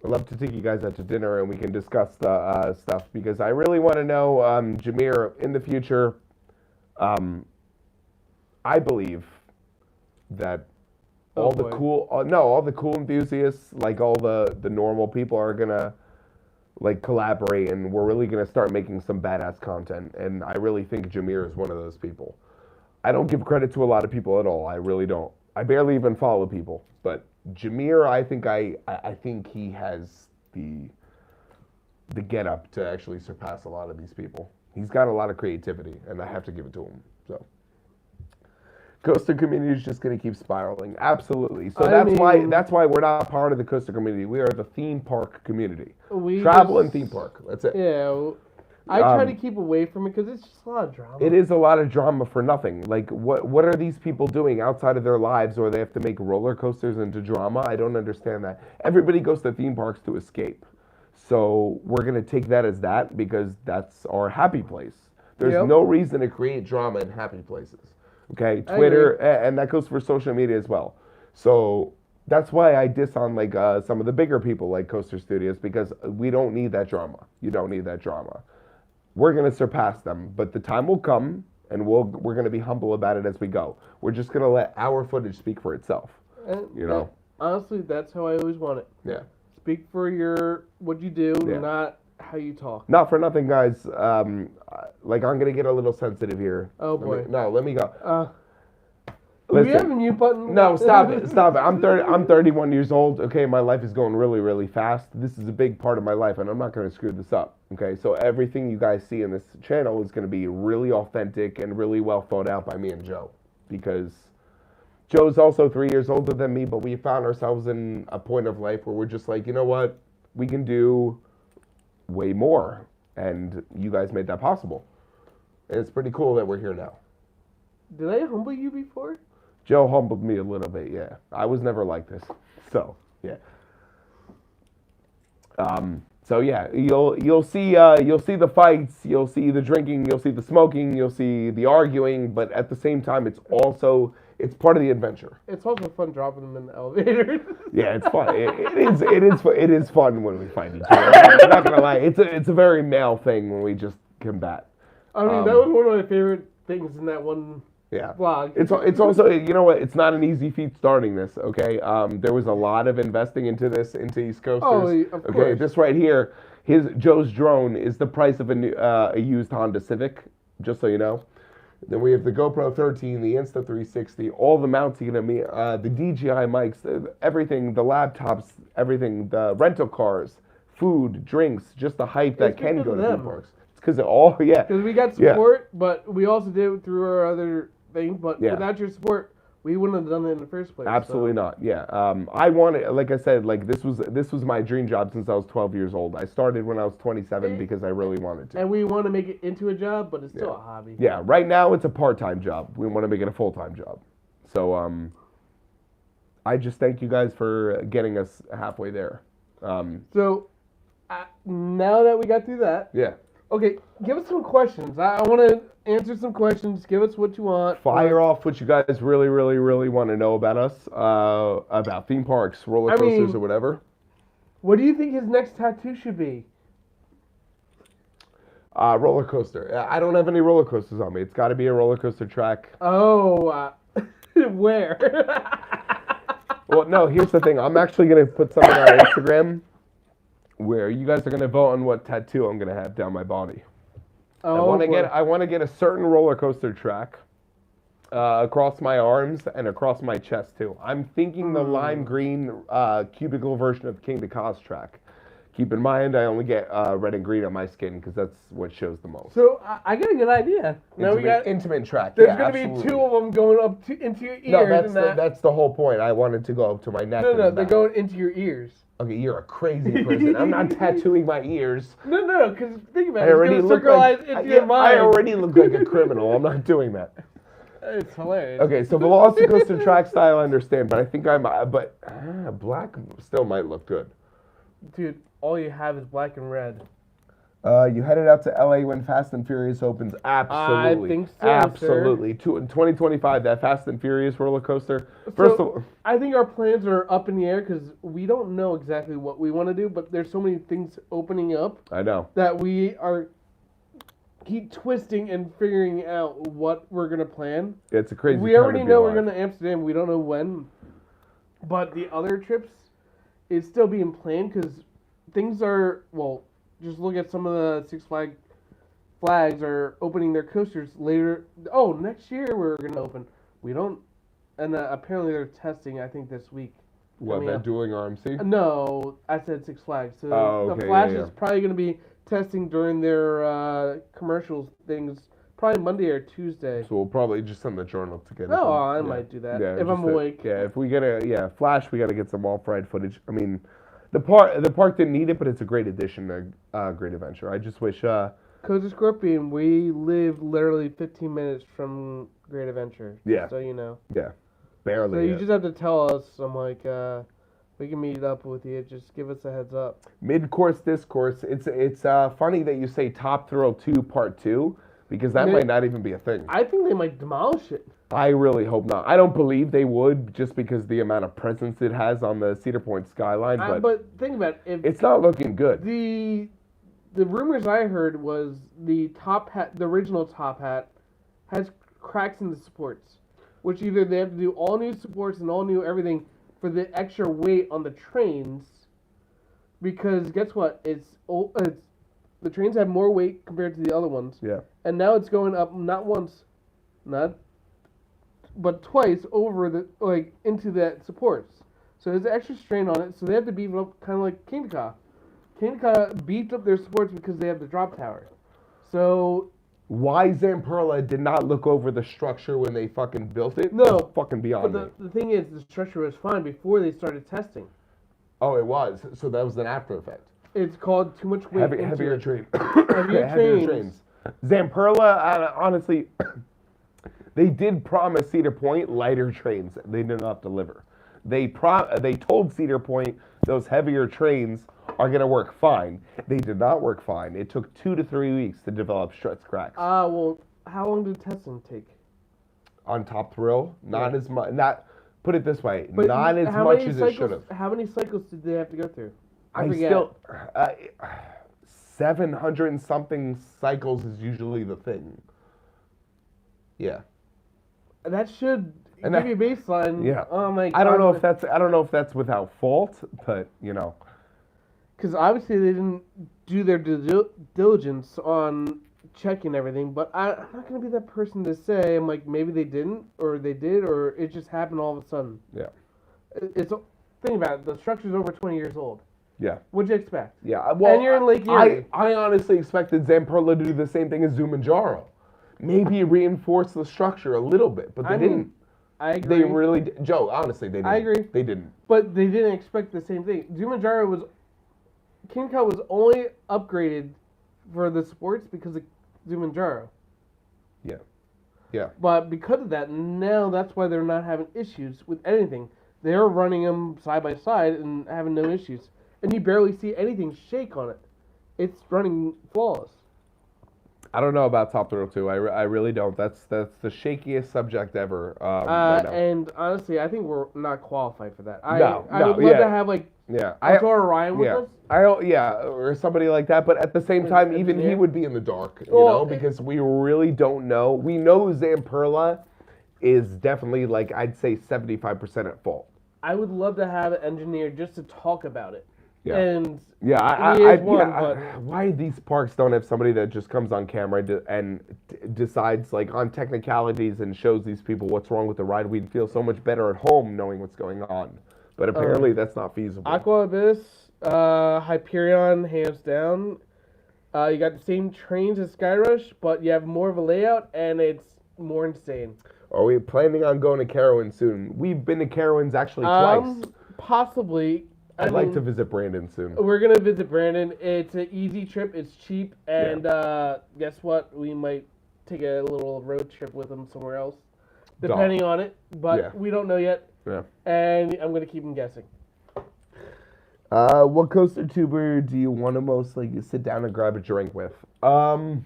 A: I'd love to take you guys out to dinner and we can discuss the stuff because I really want to know, Jameer, in the future. I believe that all the cool enthusiasts, like all the normal people, are gonna like collaborate, and we're really gonna start making some badass content. And I really think Jameer is one of those people. I don't give credit to a lot of people at all. I really don't. I barely even follow people, but Jameer, I think he has the get up to actually surpass a lot of these people. He's got a lot of creativity, and I have to give it to him. So, Coaster community is just going to keep spiraling. Absolutely. So that's why we're not part of the Coaster community. We are the theme park community. Travel and theme park. That's it.
C: Yeah. I try to keep away from it because it's just a lot of drama.
A: It is a lot of drama for nothing. Like, what are these people doing outside of their lives, or they have to make roller coasters into drama? I don't understand that. Everybody goes to theme parks to escape. So we're going to take that as that because that's our happy place. There's no reason to create drama in happy places. Okay? Twitter, and that goes for social media as well. So that's why I diss on like some of the bigger people like Coaster Studios, because we don't need that drama. You don't need that drama. We're going to surpass them, but the time will come, and we're going to be humble about it as we go. We're just going to let our footage speak for itself.
C: Honestly, that's how I always want it.
A: Yeah.
C: Speak for what you do, not how you talk.
A: Not for nothing, guys. Like, I'm going to get a little sensitive here.
C: Oh, boy.
A: Let me go.
C: Do we have a mute button?
A: No, stop it. I'm 31 years old. Okay, my life is going really, really fast. This is a big part of my life, and I'm not going to screw this up. Okay, so everything you guys see in this channel is going to be really authentic and really well thought out by me and Joe, because Joe's also 3 years older than me, but we found ourselves in a point of life where we're just like, you know what, we can do way more, and you guys made that possible. And it's pretty cool that we're here now.
C: Did I humble you before?
A: Joe humbled me a little bit, yeah. I was never like this, so yeah. So yeah, you'll see the fights, you'll see the drinking, you'll see the smoking, you'll see the arguing, but at the same time, it's part of the adventure.
C: It's also fun dropping them in the elevator.
A: Yeah, it's fun. It is fun when we fight each other. I'm not gonna lie, it's a very male thing when we just combat.
C: I mean, that was one of my favorite things in that one.
A: Yeah.
C: Vlog.
A: It's also, you know what, it's not an easy feat starting this, okay? There was a lot of investing into East Coasters.
C: Oh, of course.
A: Okay, this right here, Joe's drone is the price of a used Honda Civic, just so you know. Then we have the GoPro 13, the Insta360, all the mounting, the DJI mics, everything, the laptops, everything, the rental cars, food, drinks, just the hype that can go to theme parks. It's because of all, yeah.
C: Because we got support, but we also did it through our other thing. But without your support, we wouldn't have done it in the first place.
A: Absolutely not. Yeah. I wanted, like I said, like this was my dream job since I was 12 years old. I started when I was 27 because I really wanted to.
C: And we want to make it into a job, but it's still a hobby.
A: Yeah. Right now it's a part-time job. We want to make it a full-time job. So I just thank you guys for getting us halfway there.
C: So now that we got through that.
A: Yeah.
C: Okay, give us some questions. I want to answer some questions. Give us what you want.
A: Fire off what you guys really, really, really want to know about us, about theme parks, roller coasters, or whatever.
C: What do you think his next tattoo should be?
A: Roller coaster. I don't have any roller coasters on me. It's got to be a roller coaster track.
C: Oh, where?
A: Well, no, here's the thing. I'm actually going to put something on Instagram where you guys are going to vote on what tattoo I'm going to have down my body.
C: Oh,
A: I want to get a certain roller coaster track, Across my arms and across my chest too. I'm thinking the lime green cubicle version of King Kong track. Keep in mind, I only get red and green on my skin because that's what shows the most.
C: So I got a good idea. Now we got.
A: Intimate track.
C: There's
A: yeah,
C: going to be
A: absolutely.
C: two of them going up into your ears.
A: No, that's
C: and
A: that's the whole point. I wanted to go up to my neck.
C: No,
A: and
C: they're
A: back.
C: going into your ears.
A: Okay, you're a crazy person. I'm not tattooing my ears.
C: No, because think about
A: I
C: it. It's
A: already
C: going to
A: look like
C: circulate into your mind.
A: I already look like a criminal. I'm not doing that.
C: It's hilarious.
A: Okay, so Velocicoaster track style I understand, but I think black still might look good.
C: Dude, all you have is black and red.
A: You headed out to LA when Fast and Furious opens. Absolutely.
C: I think so,
A: Absolutely. In 2025, that Fast and Furious roller coaster. First of all,
C: I think our plans are up in the air because we don't know exactly what we want to do, but there's so many things opening up
A: I know.
C: that we are keep twisting and figuring out what we're going to plan.
A: It's a crazy
C: We
A: time
C: already
A: to be
C: know we're
A: alive.
C: going to Amsterdam. We don't know when. But the other trips is still being planned because things are, well, just look at some of the Six Flags are opening their coasters later. Oh, next year we're going to open. We don't, and apparently they're testing, I think, this week.
A: What,
C: coming
A: that
C: up.
A: dueling RMC?
C: No, I said Six Flags. So
A: Oh,
C: the
A: okay,
C: Flash
A: yeah,
C: is probably going to be testing during their commercials things, probably Monday or Tuesday.
A: So we'll probably just send the journal to get it.
C: Oh, I might do that if I'm awake.
A: If we get Flash, we got to get some off-ride footage. I mean, the park didn't need it, but it's a great addition to Great Adventure. I just wish.
C: Cozy Scorpion, we live literally 15 minutes from Great Adventure.
A: Yeah.
C: So you know.
A: Yeah, barely.
C: So you just have to tell us. I'm like, we can meet up with you. Just give us a heads up.
A: Mid-course discourse. It's funny that you say Top Thrill 2 Part 2 because that might not even be a thing.
C: I think they might demolish it.
A: I really hope not. I don't believe they would just because the amount of presence it has on the Cedar Point skyline.
C: But think about it. If
A: it's not looking good.
C: The rumors I heard was the top hat, the original top hat, has cracks in the supports, which either they have to do all new supports and all new everything for the extra weight on the trains. Because guess what? It's the trains have more weight compared to the other ones.
A: Yeah.
C: And now it's going up not once, but twice over into that supports. So there's extra strain on it. So they have to beef it up, kind of like King Kong. King Kong beefed up their supports because they have the drop tower. So
A: why Zamperla did not look over the structure when they fucking built it?
C: No,
A: is fucking beyond me.
C: But the thing is, the structure was fine before they started testing.
A: Oh, it was. So that was an after effect.
C: It's called too much weight.
A: Heavier trains.
C: Heavier trains.
A: Zamperla, honestly, they did promise Cedar Point lighter trains. They did not deliver. They told Cedar Point those heavier trains are going to work fine. They did not work fine. It took 2 to 3 weeks to develop struts cracks.
C: Well, how long did testing take?
A: On Top Thrill, not as much. Put it this way,
C: But
A: not as much as it should have.
C: How many cycles did they have to go through?
A: I
C: forget.
A: still 700 and something cycles is usually the thing. Yeah.
C: That should
A: And
C: give you a baseline.
A: Yeah.
C: Oh my God.
A: I don't know if that's without fault, but you know.
C: Because obviously they didn't do their due diligence on checking everything, but I'm not going to be that person to say, I'm like, maybe they didn't, or they did, or it just happened all of a sudden.
A: Yeah.
C: Think about it, the structure's over 20 years old.
A: Yeah.
C: What'd you expect?
A: Yeah. Well,
C: And you're in Lake Erie.
A: I honestly expected Zamperla to do the same thing as Zumanjaro. Maybe reinforce the structure a little bit, but they didn't.
C: I agree.
A: They really Joe, honestly, they didn't.
C: I agree.
A: They didn't.
C: But they didn't expect the same thing. King Kong was only upgraded for the sports because of Zumanjaro.
A: Yeah. Yeah.
C: But because of that, now that's why they're not having issues with anything. They're running them side by side and having no issues. And you barely see anything shake on it. It's running flawless.
A: I don't know about Top Thrill 2. I really don't. That's the shakiest subject ever. Right now.
C: And honestly, I think we're not qualified for that. I
A: No,
C: would love
A: yeah.
C: to have Arturo Ryan with us.
A: Or somebody like that. But at the same time, even he would be in the dark, because we really don't know. We know Zamperla is definitely I'd say 75% at fault.
C: I would love to have an engineer just to talk about it.
A: Yeah.
C: And
A: Yeah,
C: he is one,
A: yeah,
C: but
A: why these parks don't have somebody that just comes on camera and decides like on technicalities and shows these people what's wrong with the ride? We'd feel so much better at home knowing what's going on. But apparently that's not feasible.
C: Aqua Abyss, Hyperion, hands down. You got the same trains as Skyrush, but you have more of a layout and it's more insane.
A: Are we planning on going to Carowinds soon? We've been to Carowinds actually twice.
C: Possibly.
A: I'd like to visit Brandon soon.
C: We're gonna visit Brandon. It's an easy trip. It's cheap, and guess what? We might take a little road trip with him somewhere else, depending on it. But we don't know yet.
A: Yeah.
C: And I'm gonna keep him guessing.
A: What coaster tuber do you want to most like sit down and grab a drink with? Okay,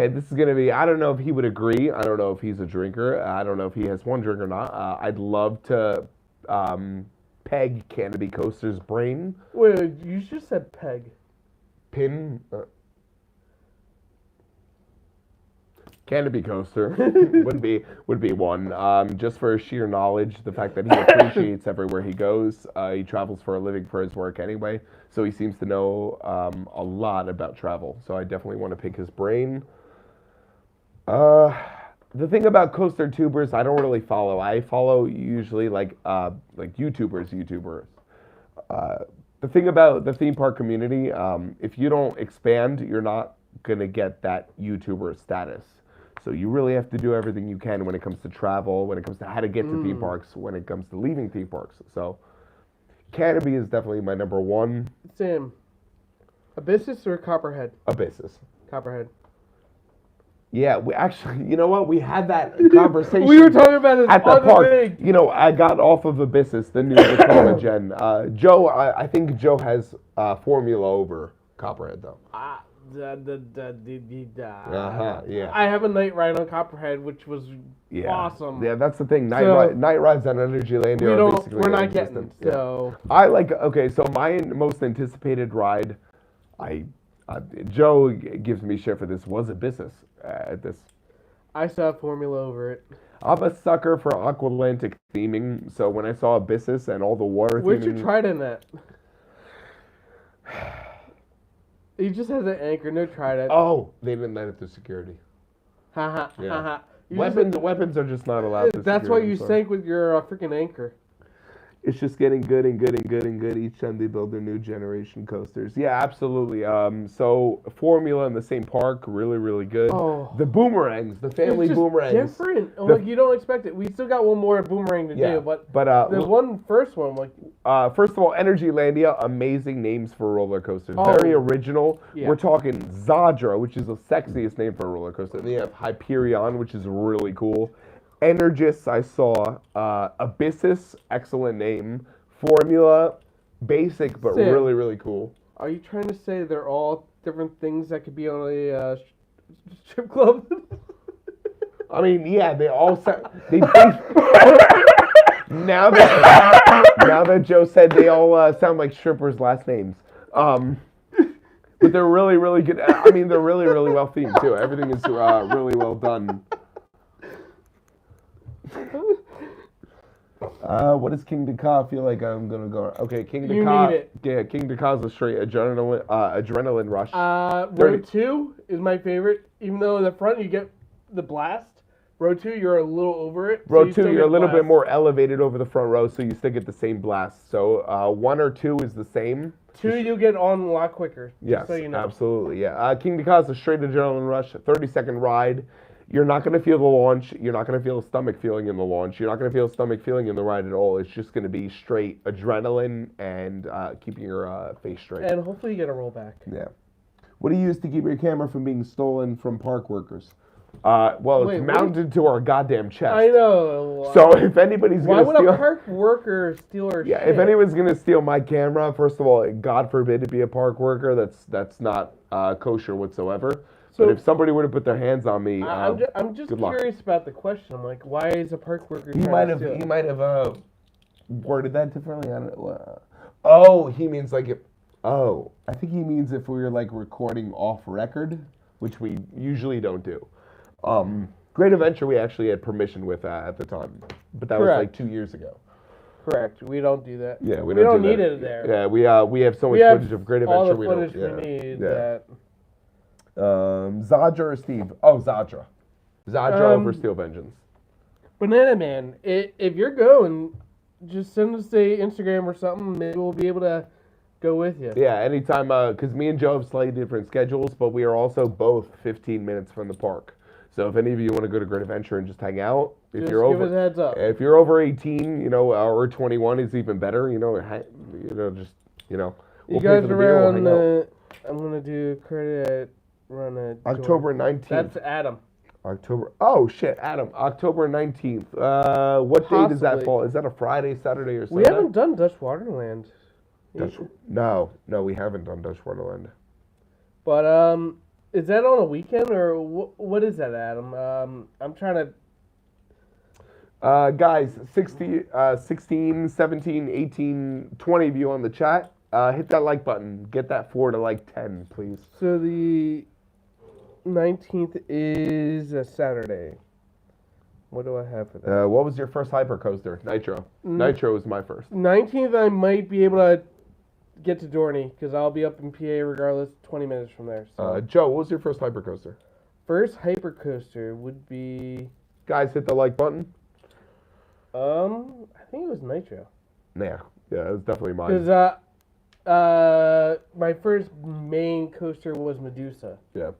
A: this is gonna be. I don't know if he would agree. I don't know if he's a drinker. I don't know if he has one drink or not. I'd love to. Peg Canopy Coaster's brain.
C: Wait, you just said peg.
A: Pin. Canopy Coaster would be one. Just for sheer knowledge, the fact that he appreciates everywhere he goes. He travels for a living for his work anyway, so he seems to know a lot about travel. So I definitely want to pick his brain. The thing about coaster tubers, I don't really follow. I follow usually like YouTubers. The thing about the theme park community, if you don't expand, you're not gonna get that YouTuber status. So you really have to do everything you can when it comes to travel, when it comes to how to get to theme parks, when it comes to leaving theme parks. So Canopy is definitely my number one.
C: Sam, Abyssus or Copperhead?
A: Abyssus.
C: Copperhead.
A: Yeah, we actually, you know what? We had that conversation.
C: We were talking about it
A: at the park.
C: Thing.
A: You know, I got off of Abyssus, the new Vekoma gen. Joe, I think Joe has Formula over Copperhead, though. Yeah.
C: I have a night ride on Copperhead, which was awesome.
A: Yeah, that's the thing. Night rides on Energylandia are basically
C: we're not getting. So
A: I like. Okay, so my most anticipated ride, Joe gives me shit for this. Was Abyssus at this?
C: I saw Formula over it.
A: I'm a sucker for Aqualantic theming, so when I saw Abyssus and all the water
C: Where's
A: theming...
C: your trident at? He just has an anchor, no trident.
A: Oh, they didn't let it through security.
C: Haha,
A: Yeah.
C: haha.
A: Weapons are just not allowed through
C: That's why
A: security,
C: you
A: so.
C: sank with your freaking anchor.
A: It's just getting good and good and good and good each time they build their new generation coasters. Yeah, absolutely. So Formula in the same park, really, really good.
C: Oh.
A: The boomerangs, the family
C: It's just
A: boomerangs.
C: different. Like you don't expect it. We still got one more boomerang to do, but the first one, like
A: first of all, Energylandia, amazing names for roller coasters.
C: Oh.
A: Very original.
C: Yeah.
A: We're talking Zadra, which is the sexiest name for a roller coaster. Then you have Hyperion, which is really cool. Energis, I saw. Abyssus, excellent name. Formula, basic but
C: Sam,
A: really, really cool.
C: are you trying to say they're all different things that could be on a strip club?
A: I mean, yeah, they all sound. Now that Joe said they all sound like strippers' last names. But they're really, really good. I mean, they're really, really well themed too. Everything is really well done. What does King Dakar feel like I'm gonna go? Okay, King Dakar.
C: need it.
A: Yeah, King Dakar's a straight adrenaline rush.
C: Road 2 is my favorite. Even though in the front you get the blast, Road 2 you're a little over it.
A: Road 2,
C: still
A: you're a
C: get
A: little bit
C: blast.
A: more elevated over the front row, so you still get the same blast. So 1 or 2 is the same.
C: 2 you get on a lot quicker.
A: Yes,
C: so you know.
A: absolutely. Yeah, King Dakar's a straight adrenaline rush, a 30-second ride. You're not going to feel the launch. You're not going to feel a stomach feeling in the launch. You're not going to feel a stomach feeling in the ride at all. It's just going to be straight adrenaline and keeping your face straight.
C: And hopefully you get a rollback.
A: Yeah. What do you use to keep your camera from being stolen from park workers? It's mounted to our goddamn chest.
C: I know.
A: So if anybody's
C: Why
A: going to
C: would
A: steal...
C: a park worker steal our
A: Yeah,
C: shit?
A: if anyone's going to steal my camera, first of all, God forbid it be a park worker. That's not kosher whatsoever.
C: So,
A: but if somebody were to put their hands on me,
C: I'm just
A: good luck.
C: curious about the question. I'm like, why is a park worker
A: He
C: trying
A: might
C: to steal?
A: have worded that differently. I don't know. Oh, he means like if. Oh, I think he means if we were like recording off record, which we usually don't do. Great Adventure we actually had permission with at the time, but that was like 2 years ago.
C: Correct. We don't do that.
A: Yeah, we
C: don't
A: don't do
C: need
A: that.
C: it there.
A: Yeah, we have so much
C: We have
A: footage of Great
C: all
A: Adventure.
C: the
A: We
C: footage
A: don't.
C: we need.
A: Yeah.
C: That.
A: Zadra or Steve? Oh, Zadra. Zadra over Steel Vengeance.
C: Banana Man, if you're going, just send us a Instagram or something. Maybe we'll be able to go with you.
A: Yeah, anytime, because me and Joe have slightly different schedules, but we are also both 15 minutes from the park. So if any of you want to go to Great Adventure and just hang out, if
C: Just
A: you're
C: give
A: over,
C: us a heads up.
A: if you're over 18, or 21 is even better. Just
C: You
A: we'll pay
C: guys
A: for the beer, we'll
C: around,
A: hang out.
C: I'm going to do credit run at
A: October 19th.
C: That's Adam.
A: October. Oh shit, Adam. October 19th. What day does that
C: Possibly.
A: fall? Is that a Friday, Saturday, or Sunday?
C: We haven't done Dutch Waterland.
A: No, we haven't done Dutch Wonderland.
C: But is that on a weekend or what is that, Adam? I'm trying to.
A: Guys, 16, 17, 18, 20 of you on the chat. Hit that like button. Get that 4 to like 10, please.
C: So the 19th is a Saturday. What do I have for that?
A: What was your first hypercoaster? Nitro. Nitro was my first.
C: 19th, I might be able to get to Dorney because I'll be up in PA regardless. 20 minutes from there. So.
A: Joe, what was your first hypercoaster?
C: First hypercoaster would be.
A: Guys, hit the like button.
C: I think it was Nitro.
A: Yeah, it was definitely mine.
C: Because my first main coaster was Medusa.
A: Yeah.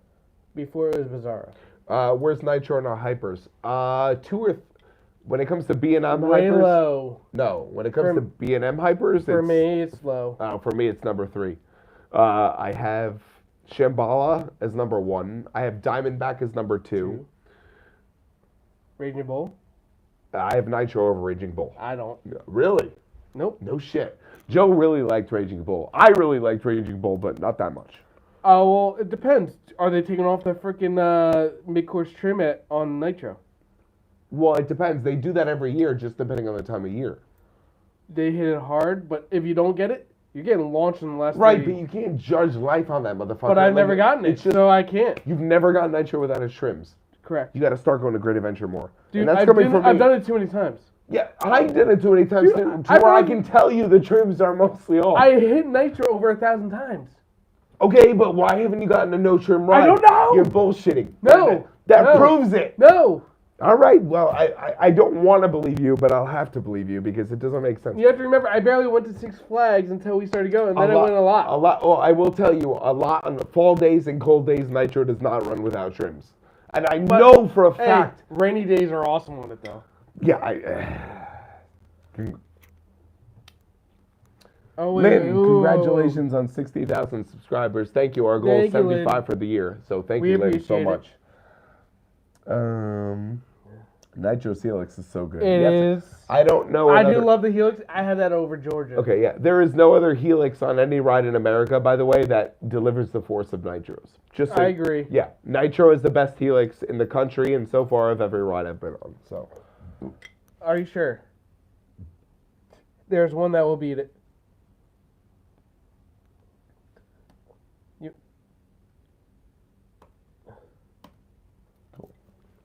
C: Before it was Bizarro.
A: Where's Nitro and our hypers? When it comes to B&M
C: Way
A: hypers.
C: low.
A: No, when it comes to B&M hypers,
C: For me, it's low.
A: For me, it's number 3. I have Shambhala as number 1. I have Diamondback as number 2.
C: Raging Bull?
A: I have Nitro over Raging Bull.
C: I don't.
A: Really?
C: Nope.
A: No shit. Joe really liked Raging Bull. I really liked Raging Bull, but not that much.
C: Oh, well, it depends. Are they taking off the freaking mid-course trim on Nitro?
A: Well, it depends. They do that every year, just depending on the time of year.
C: They hit it hard, but if you don't get it, you're getting launched in the last
A: Right,
C: three.
A: but you can't judge life on that motherfucker.
C: But I've never gotten it, so I can't.
A: You've never gotten Nitro without its trims.
C: Correct.
A: You got to start going to Great Adventure more.
C: Dude,
A: and that's
C: I've
A: coming from me.
C: done it too many times.
A: Yeah, I did it too many times too.
C: I
A: Where I
C: rode-
A: can tell you the trims are mostly off.
C: I hit Nitro over 1,000 times.
A: Okay, but why haven't you gotten a no trim ride?
C: I don't know.
A: You're bullshitting.
C: No.
A: That
C: No.
A: proves it.
C: No.
A: All right, well, I don't want to believe you, but I'll have to believe you because it doesn't make sense.
C: You have to remember, I barely went to Six Flags until we started going, and then I went a lot.
A: A lot. Well, I will tell you, a lot on the fall days and cold days, Nitro does not run without trims. And I know for a
C: Hey,
A: fact.
C: rainy days are awesome on it, though.
A: Yeah,
C: Oh, wait,
A: Lynn,
C: wait,
A: congratulations on 60,000 subscribers. Thank you. Our goal is
C: Thank you,
A: 75
C: Lynn.
A: for the year. So thank
C: We
A: you, Lynn, so
C: appreciate
A: much. Nitro Helix is so good.
C: It
A: Yes,
C: is.
A: I don't know.
C: I
A: another-
C: do love the Helix. I have that over Georgia.
A: Okay, yeah. There is no other Helix on any ride in America, by the way, that delivers the force of Nitros. Just so,
C: I agree.
A: Yeah, Nitro is the best Helix in the country, and so far of every ride I've been on. So
C: Are you sure? There's one that will beat it.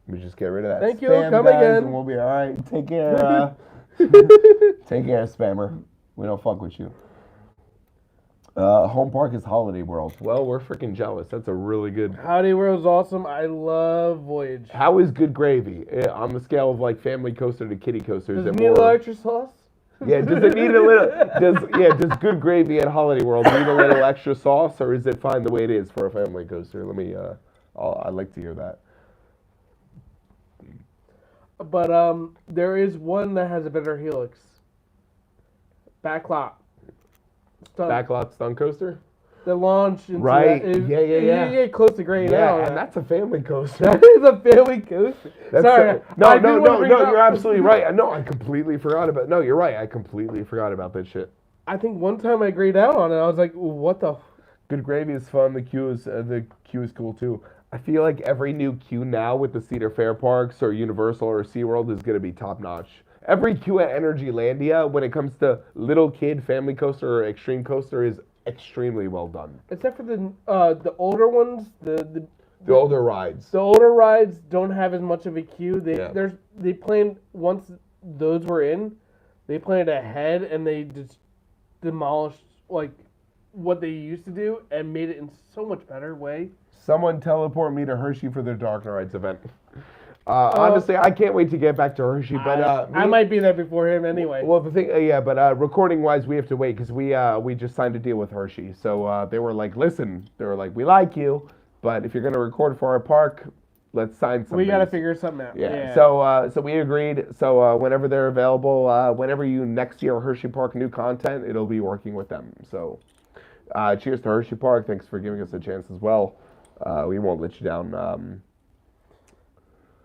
A: let me just get rid of that.
C: Thank you.
A: spam,
C: Come
A: guys,
C: again.
A: and we'll be all right. Take care. Take care, spammer. We don't fuck with you. Home Park is Holiday World. Well, we're freaking jealous. That's a really good.
C: Holiday World's awesome. I love Voyage.
A: How is Good Gravy on the scale of like family coaster to kiddie coaster?
C: Does
A: Is
C: it
A: it
C: need a little
A: more?
C: extra sauce?
A: Yeah, does it need a little? Does Good Gravy at Holiday World need a little extra sauce, or is it fine the way it is for a family coaster? Let me. I'd like to hear that.
C: But there is one that has a better Helix. Backlot.
A: Backlot stunt coaster.
C: The launch into
A: Right.
C: that is-
A: Yeah.
C: You get close to gray now.
A: Yeah, and that's a family coaster.
C: That is a family coaster. Sorry.
A: No,
C: I didn't want to bring it up.
A: you're absolutely right. No, I completely forgot about. No, you're right. I completely forgot about that shit.
C: I think one time I grayed out on it. I was like, what the?
A: Good Gravy is fun. The queue is cool too. I feel like every new queue now with the Cedar Fair parks or Universal or SeaWorld is going to be top notch. Every queue at Energylandia, when it comes to little kid family coaster or extreme coaster, is extremely well done.
C: Except for the older ones, the
A: older rides.
C: The older rides don't have as much of a queue.
A: Yeah.
C: They planned once those were in, They planned ahead and they just demolished like what they used to do and made it in so much better way.
A: Someone teleport me to Hershey for their Dark Rides event. Honestly, I can't wait to get back to Hershey. But
C: I might be there before him anyway.
A: Well, the thing, yeah, but recording-wise, we have to wait because we just signed a deal with Hershey. So they were like, listen, they were like, we like you, but if you're gonna record for our park, let's sign something.
C: We gotta figure something out.
A: Yeah. So we agreed. So whenever they're available, whenever you next year Hershey Park new content, it'll be working with them. So cheers to Hershey Park. Thanks for giving us a chance as well. We won't let you down.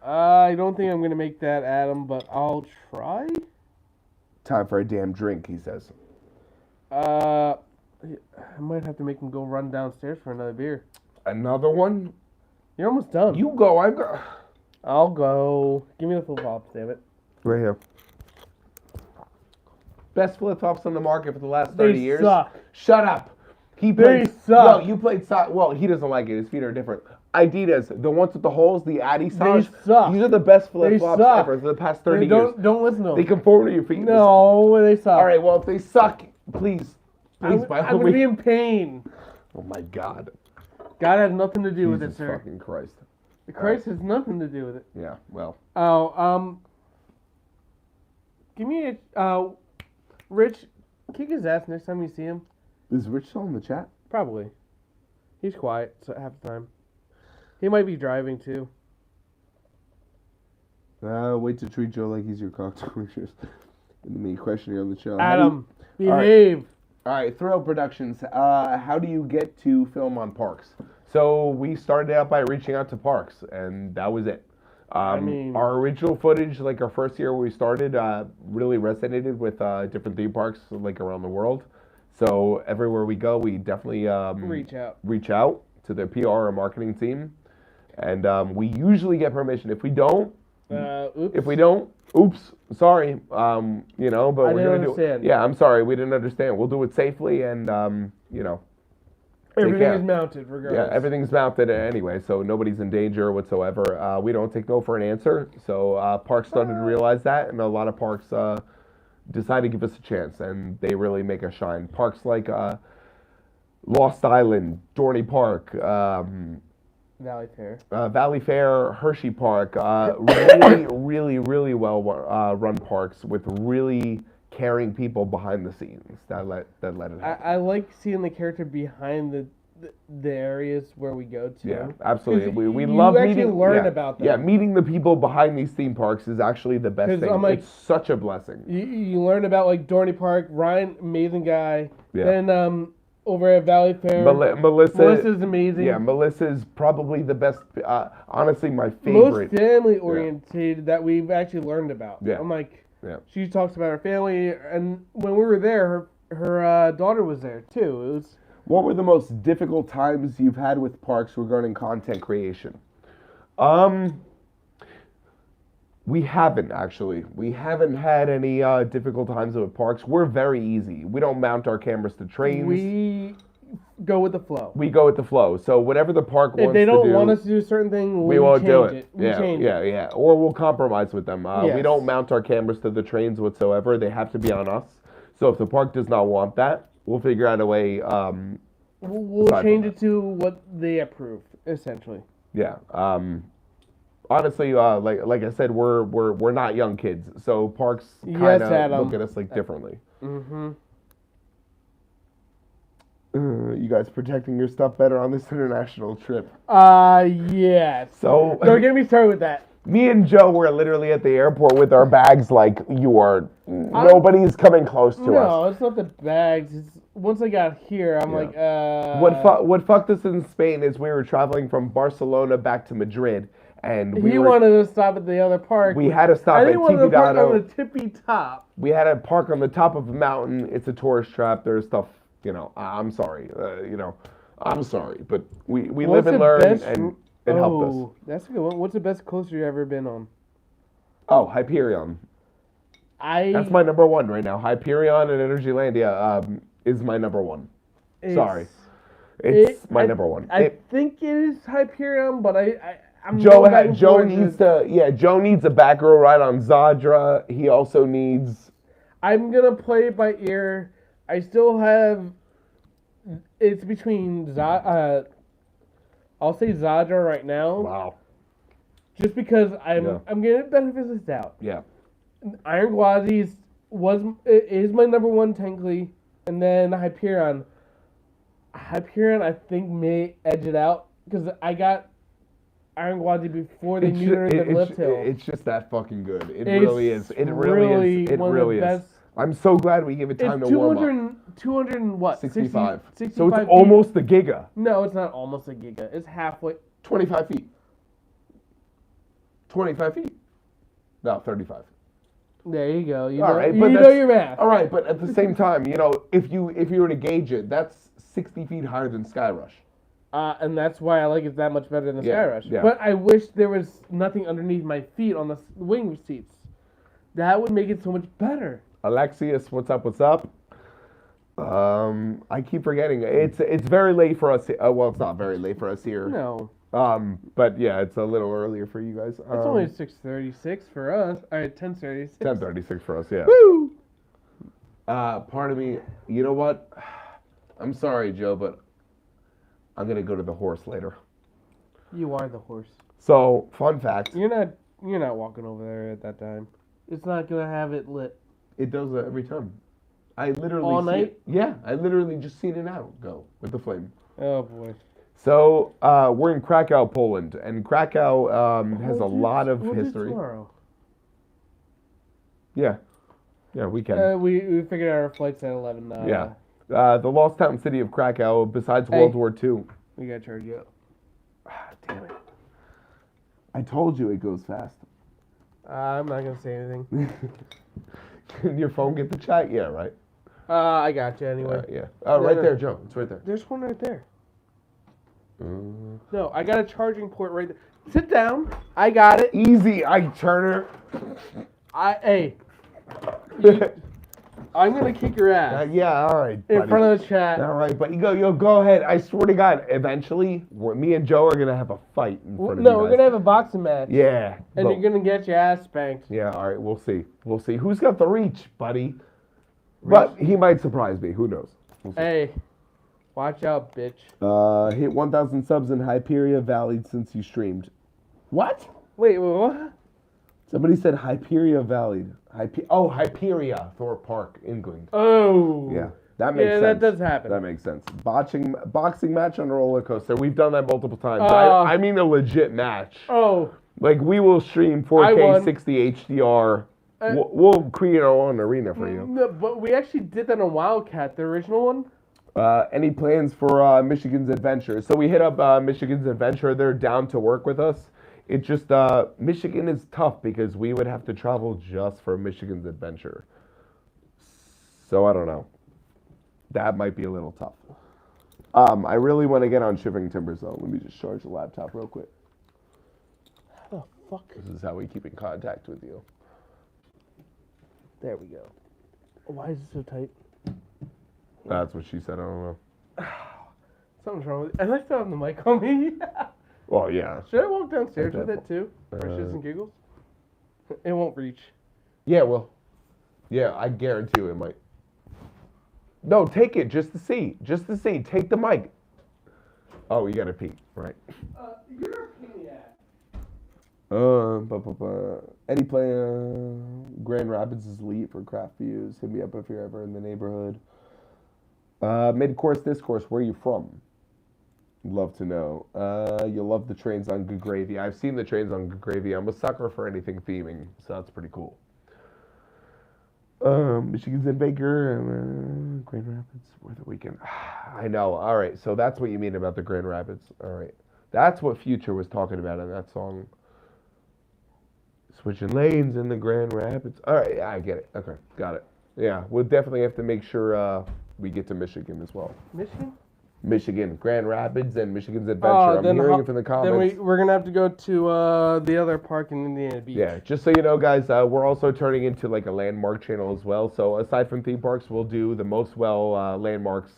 C: I don't think I'm gonna make that, Adam, but I'll try.
A: Time for a damn drink, he says.
C: I might have to make him go run downstairs for another beer.
A: Another one?
C: You're almost done.
A: You go. I go.
C: I'll go. Give me the flip flops, damn it.
A: Right here. Best flip flops on the market for the last 30 years.
C: They suck.
A: Shut up.
C: They suck.
A: No, you played soccer. Well, he doesn't like it. His feet are different. Adidas, the ones with the holes, the Adisage.
C: They suck.
A: These are the best flip flops
C: suck.
A: ever for the past 30 years.
C: Don't listen to them.
A: They conform to your feet.
C: No, they suck.
A: All right. Well, if they suck, please,
C: I'm gonna be in pain.
A: Oh my God.
C: God has nothing to do with it,
A: Jesus
C: sir.
A: fucking Christ.
C: Christ has nothing to do with it.
A: Yeah. Well.
C: Oh, give me a Rich. Kick his ass next time you see him.
A: Is Rich still in the chat?
C: Probably. He's quiet half the time. He might be driving too.
A: Wait to treat Joe like he's your cocktail waitress. And me question here on the show.
C: Adam, behave.
A: All right, Thrill Productions. How do you get to film on parks? So we started out by reaching out to parks, and that was it. Our original footage, like our first year we started, really resonated with different theme parks like around the world. So everywhere we go, we definitely reach out to their PR or marketing team, and we usually get permission. If we don't, oops, sorry, but we're gonna do it. Yeah, I'm sorry, we didn't understand. We'll do it safely, and
C: everything is mounted regardless.
A: Yeah, everything's mounted anyway, so nobody's in danger whatsoever. We don't take no for an answer. So parks started to realize that, and a lot of parks decide to give us a chance, and they really make us shine. Parks like Lost Island, Dorney Park, Valley Fair, Hershey Park, really well run parks with really caring people behind the scenes that let it happen.
C: I like seeing the character behind the areas where we go to.
A: Yeah, absolutely. We love meeting.
C: Learn about them.
A: Yeah, meeting the people behind these theme parks is actually the best thing. It's such a blessing.
C: You learn about like Dorney Park, Ryan, amazing guy.
A: Yeah.
C: Then over at Valley Fair, Melissa's amazing.
A: Yeah, Melissa's probably the best. Honestly, my favorite.
C: Most family oriented that we've actually learned about.
A: Yeah.
C: I'm like,
A: she
C: talks about her family, and when we were there, her daughter was there too. It was.
A: What were the most difficult times you've had with parks regarding content creation? We haven't actually. We haven't had any difficult times with parks. We're very easy. We don't mount our cameras to trains.
C: We go with the flow.
A: We go with the flow. So whatever the park wants to do.
C: If they don't want us to do a certain thing,
A: we won't do it.
C: We change it.
A: Yeah. Or we'll compromise with them.
C: Yes.
A: We don't mount our cameras to the trains whatsoever. They have to be on us. So if the park does not want that, we'll figure out a way.
C: We'll change it to what they approve, essentially.
A: Yeah. Honestly, like I said, we're not young kids, so parks kind of look at us like differently.
C: Mm-hmm.
A: You guys protecting your stuff better on this international trip?
C: Yes.
A: So
C: don't get me started with that.
A: Me and Joe were literally at the airport with our bags like you are. Nobody's coming close to us.
C: No, it's not the bags. Once I got here, I'm like,
A: What fucked us in Spain is we were traveling from Barcelona back to Madrid, and
C: he wanted to stop at the other park.
A: We had to stop at Tippy
C: to park on the tippy top.
A: We had to park on the top of a mountain. It's a tourist trap. There's stuff, I'm sorry, I'm sorry, but we live and learn, and it helped us.
C: That's a good one. What's the best coaster you've ever been on?
A: Oh, Hyperion. That's my number one right now. Hyperion and Energylandia is my number one. Sorry. It's my number one.
C: I think it is Hyperion, but I'm
A: Joe needs a back row ride on Zadra. He also needs
C: I'm gonna play it by ear. I still have. It's between I'll say Zadra right now,
A: Wow.
C: just because
A: Yeah.
C: I'm getting the benefit of the doubt.
A: Yeah.
C: Iron Gwazi is my number one Tankly, and then Hyperion. Hyperion, I think, may edge it out because I got Iron Gwazi before they neutered the lift hill.
A: It's just that fucking good. It
C: It's
A: really is. It really is. It
C: one of
A: really
C: the
A: is.
C: best.
A: I'm so glad we gave it time
C: It's
A: to warm up.
C: 200 and what?
A: 65.
C: 65
A: So it's
C: feet?
A: almost the giga.
C: No, it's not almost a giga. It's halfway.
A: 25 feet. 25 feet. No, 35.
C: There you go. You
A: All
C: know,
A: right,
C: you
A: but
C: know
A: that's-
C: your math.
A: All right, but at the same time, you know, if you were to gauge it, that's 60 feet higher than Skyrush.
C: And that's why I like it that much better than
A: Yeah,
C: Skyrush.
A: yeah.
C: But I wish there was nothing underneath my feet on the wing seats. That would make it so much better.
A: Alexius, what's up? What's up? I keep forgetting. It's very late for us. Well, it's not very late for us here.
C: No,
A: But yeah, it's a little earlier for you guys.
C: it's only 6:36 for us. All right, 10:36.
A: 10:36 for us. Yeah.
C: Woo!
A: Part of me, you know what? I'm sorry, Joe, but I'm gonna go to the horse later.
C: You are the horse.
A: So, fun fact:
C: You're not walking over there at that time. It's not gonna have it lit.
A: it does that every time. I literally
C: All
A: see
C: night?
A: it- yeah, I literally just seen it out go with the flame.
C: Oh boy.
A: So we're in Krakow, Poland, and Krakow has a lot of
C: We'll do
A: history.
C: tomorrow.
A: Yeah, we can.
C: We figured out our flights at 11.
A: Yeah. The lost town city of Krakow, besides
C: Hey.
A: World War II.
C: We gotta charge you up.
A: Damn it! I told you it goes fast.
C: I'm not gonna say anything.
A: Can your phone get the chat? Yeah, right.
C: I got you anyway.
A: Yeah. Oh, right
C: no.
A: there, Joe. It's right there.
C: There's one right there.
A: Mm.
C: No, I got a charging port right there. Sit down. I got it.
A: Easy, Ike Turner.
C: Hey. You- I'm gonna kick your ass
A: Yeah, all right.
C: in
A: buddy.
C: front of the chat.
A: All right, but you go ahead. I swear to God, eventually, me and Joe are gonna have a fight in front of you
C: No, we're
A: guys.
C: gonna have a boxing match.
A: Yeah.
C: And
A: but-
C: you're gonna get your ass spanked.
A: Yeah. All right. We'll see. We'll see. Who's got the reach, buddy? But he might surprise me. Who knows? We'll see.
C: Hey, watch out, bitch.
A: Hit 1,000 subs in Hyperia Valley since you streamed. What?
C: Wait, what?
A: Somebody said Hyperia Valley. Hyperia, Thorpe Park, England.
C: Oh.
A: Yeah, that makes
C: Yeah,
A: sense.
C: that does happen.
A: That makes sense. Boxing match on a roller coaster. We've done that multiple times.
C: Uh,
A: I mean a legit match.
C: Oh.
A: Like we will stream
C: I
A: 4K,
C: won.
A: 60 HDR. We'll create our own arena for you.
C: No, but we actually did that on Wildcat, the original one.
A: Any plans for Michigan's Adventure? So we hit up Michigan's Adventure. They're down to work with us. It just Michigan is tough because we would have to travel just for Michigan's Adventure. So I don't know. That might be a little tough. I really want to get on Shivering Timbers though. Let me just charge the laptop real quick.
C: How the fuck?
A: This is how we keep in contact with you.
C: There we go. Why is it so tight?
A: That's what she said. I don't know.
C: Something's wrong with it. I like to have the mic on me.
A: Well, yeah.
C: Should I walk downstairs
A: Okay.
C: with it too? For shits and giggles? It won't reach.
A: Yeah, well. Yeah, I guarantee you it might. No, take it just to see. Just to see. Take the mic. Oh, you gotta pee. Right.
C: You're a pain in the ass.
A: Any play Grand Rapids is elite for craft views. Hit me up if you're ever in the neighborhood. Mid-course discourse, where are you from? Love to know. You love the trains on Good Gravy. I've seen the trains on Good Gravy. I'm a sucker for anything theming, so that's pretty cool. Michigan's in Baker, Grand Rapids, worth a weekend. I know. All right, so that's what you mean about the Grand Rapids. All right, that's what Future was talking about in that song. Switching lanes in the Grand Rapids. All right, yeah, I get it. Okay, got it. Yeah, we'll definitely have to make sure we get to Michigan as well.
C: Michigan?
A: Michigan, Grand Rapids, and Michigan's Adventure. I'm hearing it from the comments.
C: Then we're going to have to go to the other park in Indiana Beach.
A: Yeah, just so you know, guys, we're also turning into like a landmark channel as well. So aside from theme parks, we'll do the most landmarks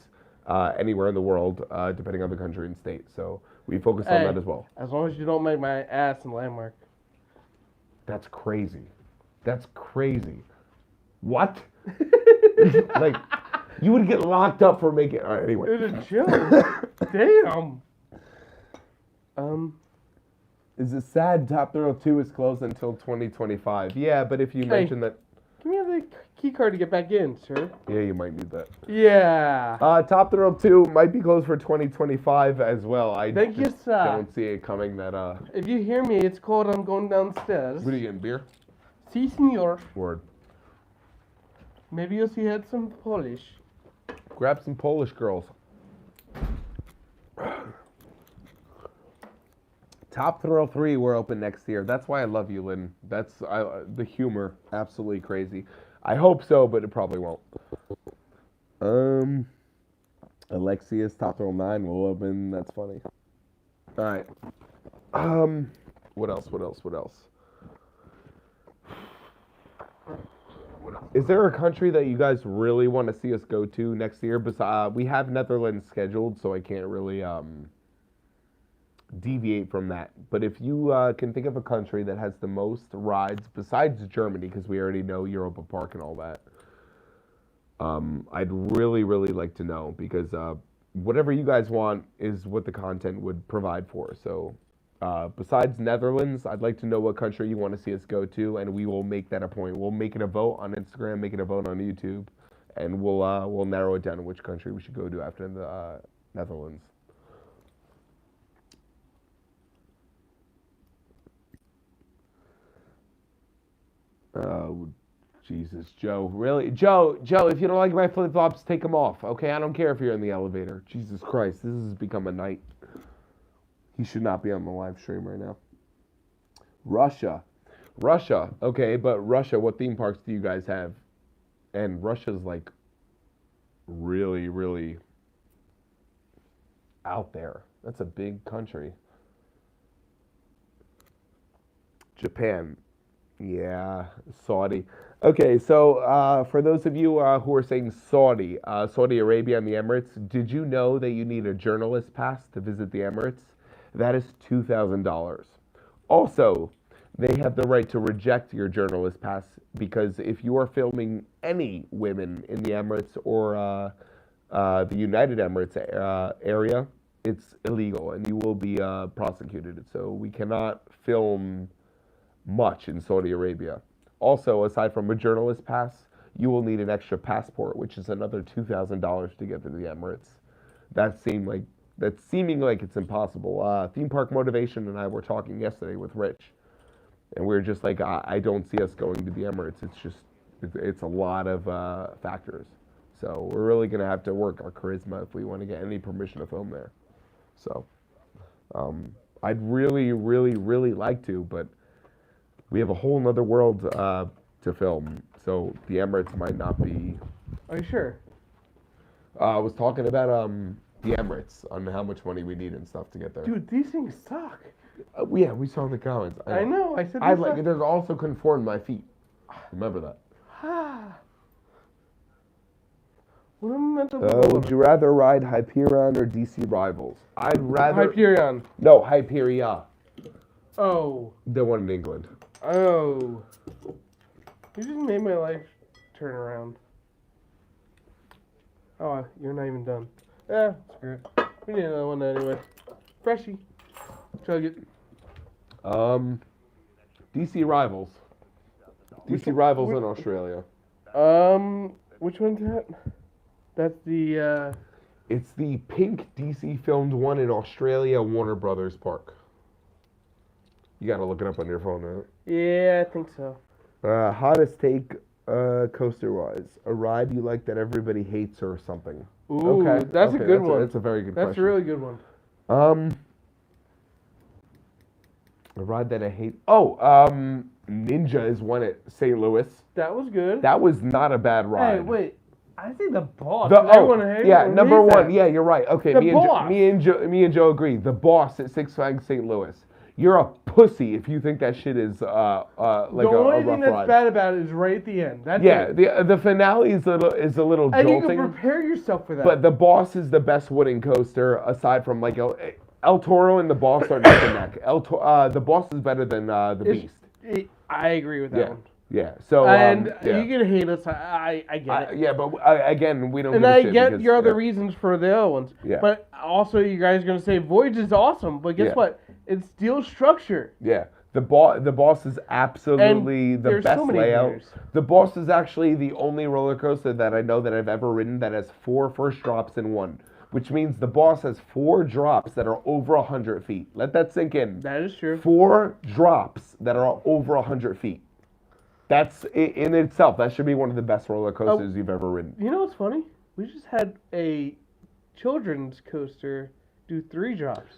A: anywhere in the world, depending on the country and state. So we focus on that as well.
C: As long as you don't make my ass a landmark.
A: That's crazy. That's crazy. What? Like, you would get locked up for making. All right, anyway.
C: It was a joke. Damn.
A: Is it sad Top Thrill 2 is closed until 2025? Yeah, but if you mention that.
C: Give me the key card to get back in, sir.
A: Yeah, you might need that.
C: Yeah.
A: Top Thrill 2 might be closed for 2025 as well. I
C: Thank you,
A: just
C: sir.
A: don't see it coming that.
C: If you hear me, it's cold. I'm going downstairs.
A: What are you getting, beer?
C: Si, senor.
A: Word.
C: Maybe you'll see had some Polish.
A: Grab some Polish girls. Top Thrill 3, we're open next year. That's why I love you, Lynn. That's the humor, absolutely crazy. I hope so, but it probably won't. Alexius, Top Thrill 9 will open. That's funny. All right. What else? Is there a country that you guys really want to see us go to next year? We have Netherlands scheduled, so I can't really deviate from that. But if you can think of a country that has the most rides besides Germany, because we already know Europa Park and all that, I'd really, really like to know, because whatever you guys want is what the content would provide for. So besides Netherlands, I'd like to know what country you want to see us go to, and we will make that a point. We'll make it a vote on Instagram, make it a vote on YouTube, and we'll narrow it down to which country we should go to after the Netherlands. Oh, Jesus, Joe. Really? Joe, if you don't like my flip-flops, take them off, okay? I don't care if you're in the elevator. Jesus Christ, this has become a night. He should not be on the live stream right now. Russia. Okay, but Russia, what theme parks do you guys have? And Russia's like really, really out there. That's a big country. Japan. Yeah, Saudi. Okay, so for those of you who are saying Saudi Arabia and the Emirates, did you know that you need a journalist pass to visit the Emirates? That is $2,000. Also, they have the right to reject your journalist pass, because if you are filming any women in the Emirates or the United Emirates area, it's illegal and you will be prosecuted. So we cannot film much in Saudi Arabia. Also, aside from a journalist pass, you will need an extra passport, which is another $2,000 to get to the Emirates. That's seeming like it's impossible. Theme Park Motivation and I were talking yesterday with Rich, and we were just like, I don't see us going to the Emirates. It's a lot of factors. So we're really gonna have to work our charisma if we want to get any permission to film there. So I'd really, really, really like to, but we have a whole nother world to film, so the Emirates might not be.
C: Are you sure?
A: I was talking about the Emirates on how much money we need and stuff to get there.
C: Dude, these things suck.
A: Yeah, we saw in the comments.
C: I know. I said.
A: I like it. There's also conformed my feet. Remember that.
C: What am I meant to
A: Would you rather ride Hyperion or DC Rivals? I'd rather.
C: Hyperion.
A: No, Hyperia.
C: Oh.
A: The one in England.
C: Oh. You just made my life turn around. Oh, you're not even done. Screw it. We need another one anyway. Freshie. Chug it.
A: DC Rivals. DC Rivals in Australia.
C: Which one's that? That's the,
A: It's the pink DC filmed one in Australia, Warner Brothers Park. You gotta look it up on your phone, right?
C: Yeah, I think so.
A: Hottest take, coaster-wise. A ride you like that everybody hates or something?
C: Ooh,
A: okay,
C: that's a good one.
A: That's a very good question.
C: That's a really good one.
A: A ride that I hate. Ninja is one at St. Louis.
C: That was good.
A: That was not a bad ride.
C: Hey, wait. I think the boss.
A: Number one. Yeah, you're right. Okay,
C: The
A: me
C: Boss.
A: and Joe agree. The Boss at Six Flags St. Louis. You're a pussy if you think that shit is like
C: the
A: a
C: only thing
A: rough
C: that's
A: ride.
C: bad about it is right at the end. That's
A: Yeah,
C: it.
A: the finale is a little
C: And you
A: jolting.
C: can prepare yourself for that.
A: But the Boss is the best wooden coaster aside from like El Toro and the Boss are neck and neck. The Boss is better than the Beast.
C: I agree with that one.
A: Yeah. So
C: And
A: yeah.
C: you can hate us. I get it.
A: Yeah, but again, we don't.
C: And
A: give a
C: I
A: shit
C: get
A: because,
C: your other
A: yeah.
C: reasons for the other ones.
A: Yeah.
C: But also, you guys are going to say Voyage is awesome. But guess
A: Yeah.
C: what? It's steel structure.
A: Yeah. The boss is absolutely
C: And
A: the
C: there's
A: best
C: so many
A: layout.
C: layers.
A: The boss is actually the only roller coaster that I know that I've ever ridden that has 4 first drops in one, which means the boss has 4 drops that are over 100 feet. Let that sink in.
C: That is true.
A: 4 drops that are over 100 feet. That's in itself. That should be one of the best roller coasters you've ever ridden.
C: You know what's funny? We just had a children's coaster do 3 drops.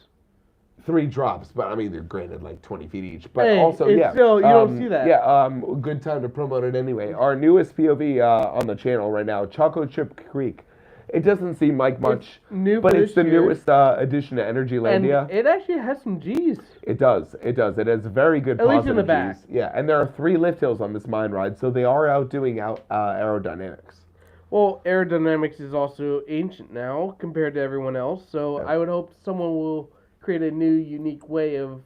A: 3 drops, but I mean they're granted like 20 feet each. But
C: Hey,
A: also,
C: it's
A: yeah,
C: still- you don't see that.
A: Yeah, good time to promote it anyway. Our newest POV on the channel right now, Choco Chip Creek. It doesn't seem like much,
C: new
A: but
C: for
A: it's
C: this
A: the
C: year.
A: newest addition to
C: And
A: Energylandia.
C: it actually has some G's.
A: It does. It does. It has very good
C: At least in the
A: positive
C: back.
A: Gs. Yeah, and there are 3 lift hills on this mine ride, so they are outdoing aerodynamics.
C: Well, aerodynamics is also ancient now compared to everyone else. So
A: Yeah.
C: I would hope someone will create a new, unique way of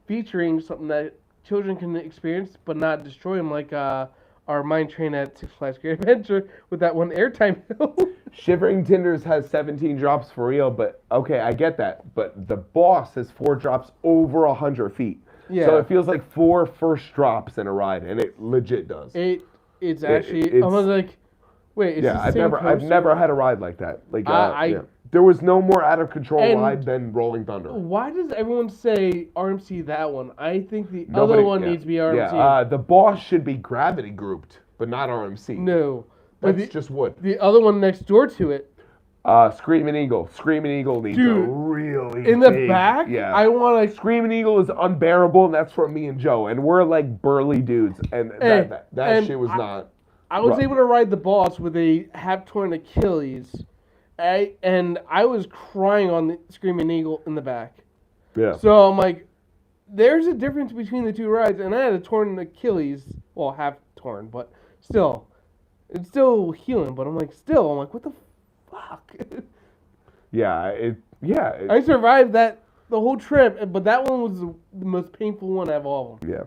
C: featuring something that children can experience, but not destroy them, like our mine train at Six Flags Great Adventure with that one airtime hill.
A: Shivering Tinders has 17 drops for real, but okay, I get that. But the boss has 4 drops over 100 feet.
C: Yeah.
A: So it feels like 4 first drops in a ride, and it legit does.
C: It's actually.
A: it's-
C: I was like, wait, it's
A: yeah,
C: the
A: I've
C: same
A: never
C: coaster?
A: had a ride like that. Like
C: I-
A: there was no more out of control
C: And-
A: ride than Rolling Thunder.
C: Why does everyone say RMC that one? I think the
A: Nobody-
C: other one
A: yeah.
C: needs to be RMC.
A: Yeah, the boss should be gravity grouped, but not RMC.
C: No. But
A: That's just wood.
C: the other one next door to it,
A: Screaming Eagle. Screaming Eagle needs a
C: Dude,
A: really
C: in the
A: big-
C: back,
A: Yeah.
C: I want to.
A: Screaming Eagle is unbearable, and that's from me and Joe, and we're like burly dudes, and
C: Hey,
A: that
C: and
A: shit was not.
C: I was
A: Right.
C: able to ride the boss with a half torn Achilles, and I was crying on the Screaming Eagle in the back.
A: Yeah.
C: So I'm like, there's a difference between the 2 rides, and I had a torn Achilles, well, half torn, but still, it's still healing. But I'm like, what the fuck?
A: Yeah.
C: I survived the whole trip, but that one was the most painful one out of all of them.
A: Yeah.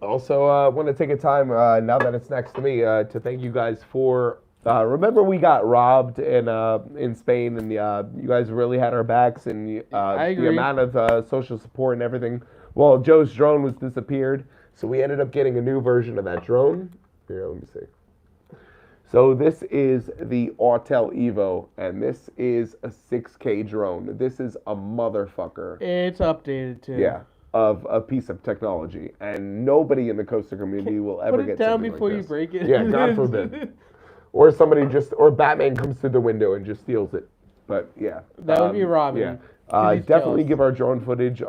A: Also, want to take a time now that it's next to me to thank you guys for. Remember, we got robbed in Spain, and you guys really had our backs, and
C: I
A: the
C: agree.
A: amount of social support and everything. Well, Joe's drone was disappeared, so we ended up getting a new version of that drone. Here, let me see. So this is the Autel Evo, and this is a 6K drone. This is a motherfucker.
C: It's updated too.
A: Yeah, of a piece of technology, and nobody in the coaster community will ever
C: Put it
A: get
C: down
A: something
C: before
A: like
C: you
A: this.
C: break it.
A: Yeah, God forbid. Or or Batman comes through the window and just steals it. But yeah,
C: That would be Robin.
A: Yeah,
C: 'cause he's
A: definitely
C: jealous.
A: give our drone footage.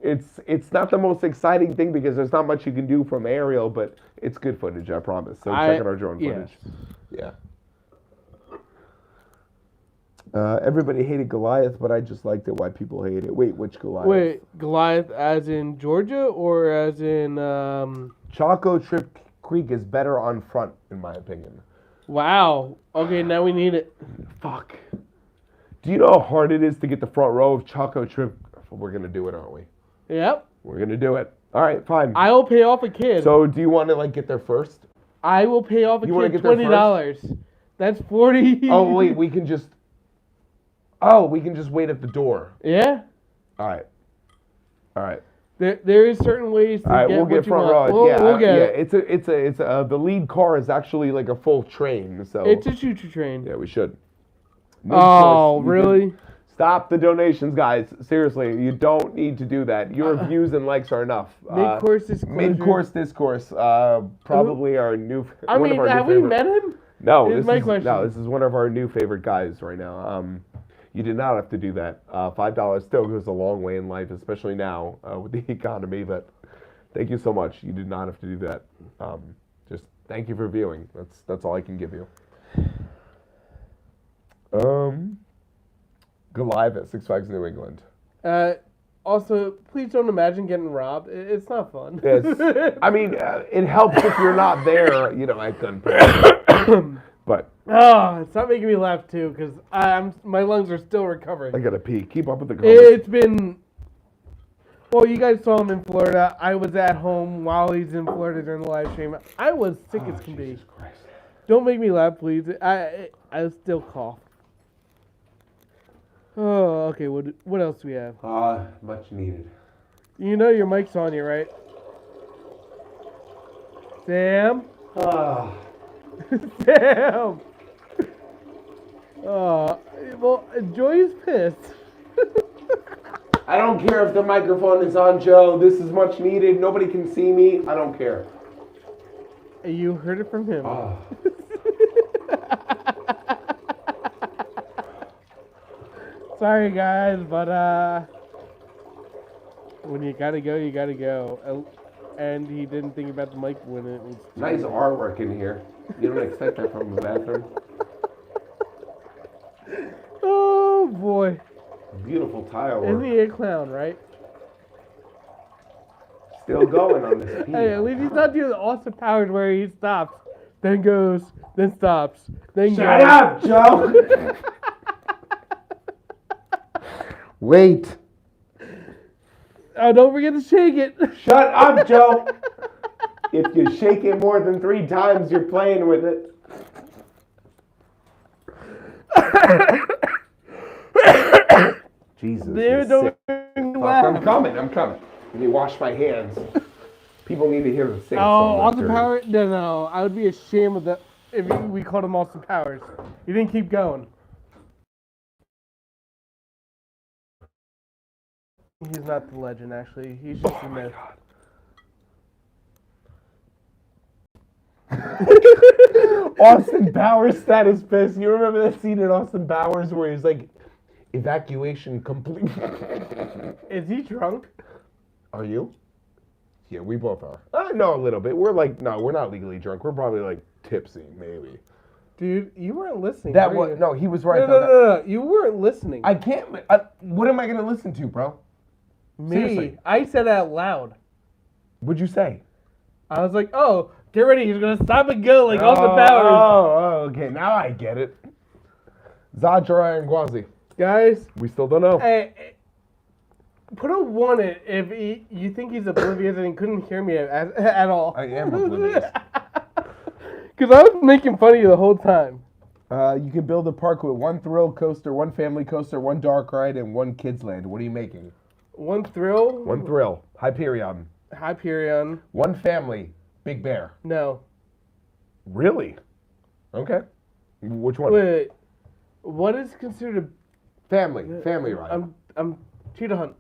A: It's not the most exciting thing because there's not much you can do from aerial, but it's good footage, I promise. So check out our drone footage.
C: yes.
A: Yeah. Everybody hated Goliath, but I just liked it. Why people hate it? Wait, which Goliath?
C: Wait, Goliath as in Georgia or as in
A: Choco Trip Creek is better on front, in my opinion.
C: Wow. Okay, now we need it.
A: Fuck. Do you know how hard it is to get the front row of Choco Trip? We're gonna do it, aren't we?
C: Yep.
A: We're gonna do it. All right, fine.
C: I will pay off a kid.
A: So, do you want to like get there first?
C: I will pay off a
A: You wanna
C: kid
A: get there
C: $20. That's 40.
A: Oh wait, we can just. Oh, we can just wait at the door.
C: Yeah.
A: All right. All right.
C: There is certain ways to
A: All right.
C: get
A: We'll
C: what
A: get
C: you
A: front
C: want.
A: row.
C: We'll get
A: yeah.
C: it.
A: It's the lead car is actually like a full train. So.
C: It's a choo-choo train.
A: Yeah, we should.
C: Oh,
A: Mid-course, you
C: really?
A: can- Stop the donations, guys. Seriously, you don't need to do that. Your views and likes are enough.
C: Mid-course disclosure.
A: Mid-course discourse. Probably our new.
C: I
A: one
C: mean,
A: of our
C: have
A: new
C: we
A: favorite-
C: met him?
A: No,
C: is
A: this
C: my
A: is
C: question.
A: no. This is one of our new favorite guys right now. You did not have to do that. $5 still goes a long way in life, especially now with the economy. But thank you so much. You did not have to do that. Just thank you for viewing. That's all I can give you. Goliath at Six Flags New England.
C: Also, please don't imagine getting robbed. It's not fun.
A: Yes. I mean, it helps if you're not there, you know, at gunpoint. But
C: Oh, it's not making me laugh too because my lungs are still recovering.
A: I gotta pee. Keep up with the comments.
C: It's been Well, you guys saw him in Florida. I was at home while he's in Florida during the live stream. I was sick as can be.
A: Jesus Christ.
C: Don't make me laugh, please. I still cough. Oh, okay. What else do we have?
A: Much needed.
C: You know your mic's on you, right? Sam? Sam! Well, Joey's pissed.
A: I don't care if the microphone is on, Joe. This is much needed. Nobody can see me. I don't care.
C: You heard it from him. Sorry, guys, but when you gotta go, you gotta go. And he didn't think about the mic when it was.
A: Nice artwork in here. You don't expect that from the bathroom.
C: Oh boy.
A: Beautiful tile
C: Isn't
A: work.
C: he a clown, right?
A: Still going on this pee.
C: Hey, at least he's not doing the Austin Powers where he stops, then goes, then stops, then
A: Shut
C: goes.
A: up, Joe! Wait.
C: Oh, don't forget to shake it.
A: Shut up, Joe! If you shake it more than 3 times, you're playing with it. Jesus.
C: There,
A: you're
C: don't
A: sick.
C: laugh.
A: I'm coming. Let me wash my hands. People need to hear the sing.
C: Oh, Austin Powers? No. I would be ashamed of that if we called him Austin Powers. He didn't keep going. He's not the legend, actually. He's just a myth.
A: Austin Powers status piss. You remember that scene in Austin Powers where he's like, evacuation complete.
C: Is he drunk?
A: Are you? Yeah, we both are. No, a little bit. We're not legally drunk. We're probably like tipsy, maybe.
C: Dude, you weren't listening.
A: That
C: were
A: was
C: you?
A: no. He was right.
C: No. You weren't listening.
A: I can't. What am I gonna listen to, bro?
C: Me.
A: Seriously.
C: I said it out loud.
A: What'd you say?
C: I was like, oh, get ready. He's going to stop and go like Austin Powers.
A: Oh, okay. Now I get it. Zajara and Gwazi.
C: Guys,
A: We still don't know.
C: hey, put a 1 in if you think he's oblivious and he couldn't hear me at all.
A: I am oblivious.
C: Because I was making fun of you the whole time.
A: You can build a park with 1 thrill coaster, 1 family coaster, 1 dark ride, and 1 kids land. What are you making?
C: 1 thrill.
A: 1 thrill, Hyperion.
C: Hyperion.
A: 1 family, Big Bear.
C: No.
A: Really? Okay. Which one?
C: Wait. What is considered
A: Family ride.
C: I'm Cheetah Hunt.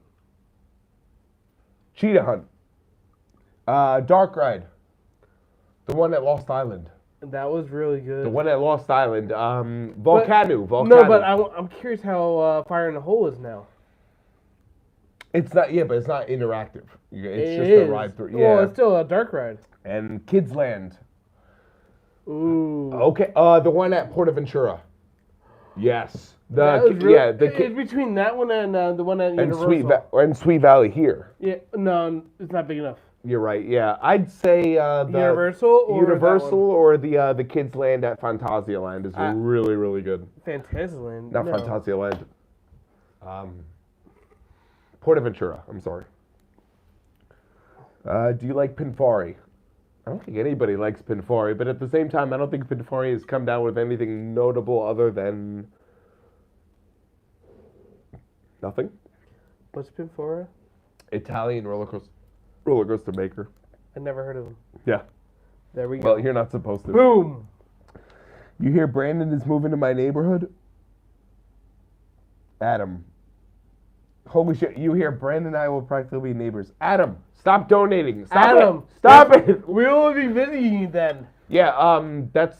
A: Cheetah Hunt. Dark ride. The one at Lost Island.
C: That was really good.
A: The one at Lost Island. Volcano.
C: No, but I'm curious how Fire in the Hole is now.
A: It's not. Yeah, but it's not interactive. It's just
C: is.
A: a ride through. Yeah.
C: Well, it's still a dark ride.
A: And Kids Land.
C: Ooh.
A: Okay. The one at Portaventura. Yes.
C: It's between that one and the one at Universal.
A: Sweet Valley here.
C: Yeah, no, it's not big enough.
A: You're right. Yeah, I'd say the
C: Universal
A: or the Kids Land at Phantasialand is really, really good.
C: Fantasyland.
A: Not
C: no.
A: Phantasialand. Portaventura. I'm sorry. Do you like Pinfari? I don't think anybody likes Pinfari, but at the same time, I don't think Pinfari has come down with anything notable other than nothing.
C: What's Pinfora?
A: Italian roller coaster maker.
C: I never heard of him.
A: Yeah.
C: There we go.
A: Well, you're not supposed to.
C: Boom.
A: You hear Brandon is moving to my neighborhood? Adam. Holy shit. You hear Brandon and I will practically be neighbors. Adam, stop donating. Stop it.
C: We will be visiting you then.
A: Yeah, that's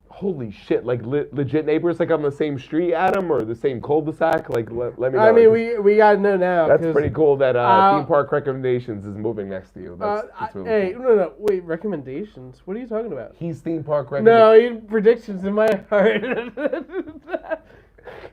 A: holy shit. Like legit neighbors, like on the same street, Adam, or the same cul-de-sac. Like let me know.
C: I mean, we gotta know now.
A: That's pretty cool that Theme Park Recommendations is moving next to you. That's really
C: hey,
A: cool.
C: no, wait, recommendations? What are you talking about?
A: He's Theme Park
C: No,
A: Recommendations.
C: he had predictions in my heart.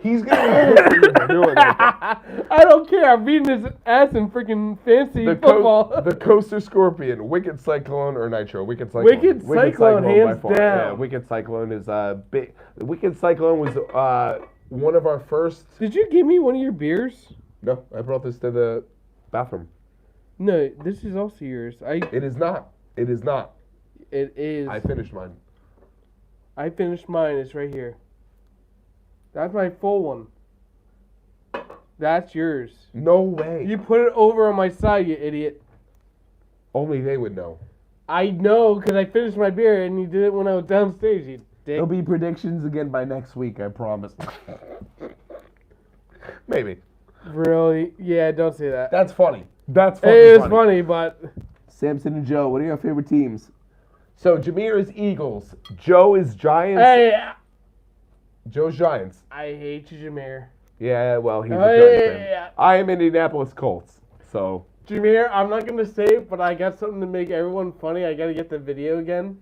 A: He's gonna be doing that.
C: I don't care. I'm beating his ass in freaking fancy football.
A: The Coaster Scorpion, Wicked Cyclone, or Nitro. Wicked Cyclone.
C: Wicked Cyclone, hands
A: by far.
C: down.
A: Yeah, Wicked Cyclone is big. Wicked Cyclone was one of our first.
C: Did you give me one of your beers?
A: No, I brought this to the bathroom.
C: No, this is also yours.
A: It is not. It is not.
C: It is.
A: I finished mine.
C: I finished mine. It's right here. That's my full one. That's yours.
A: No way.
C: You put it over on my side, you idiot.
A: Only they would know.
C: I know, because I finished my beer and you did it when I was downstairs, you dick.
A: There'll be predictions again by next week, I promise. Maybe.
C: Really? Yeah, don't say that.
A: That's funny. That's fucking
C: It is
A: funny.
C: funny, but
D: Samson and Joe, what are your favorite teams?
A: So Jameer is Eagles. Joe is Giants.
C: hey,
A: Joe's Giants.
C: I hate you, Jameer.
A: Yeah, well, he's a
C: Hey.
A: Giants fan. I am Indianapolis Colts. So
C: Jameer, I'm not gonna say it, but I got something to make everyone funny. I gotta get the video again.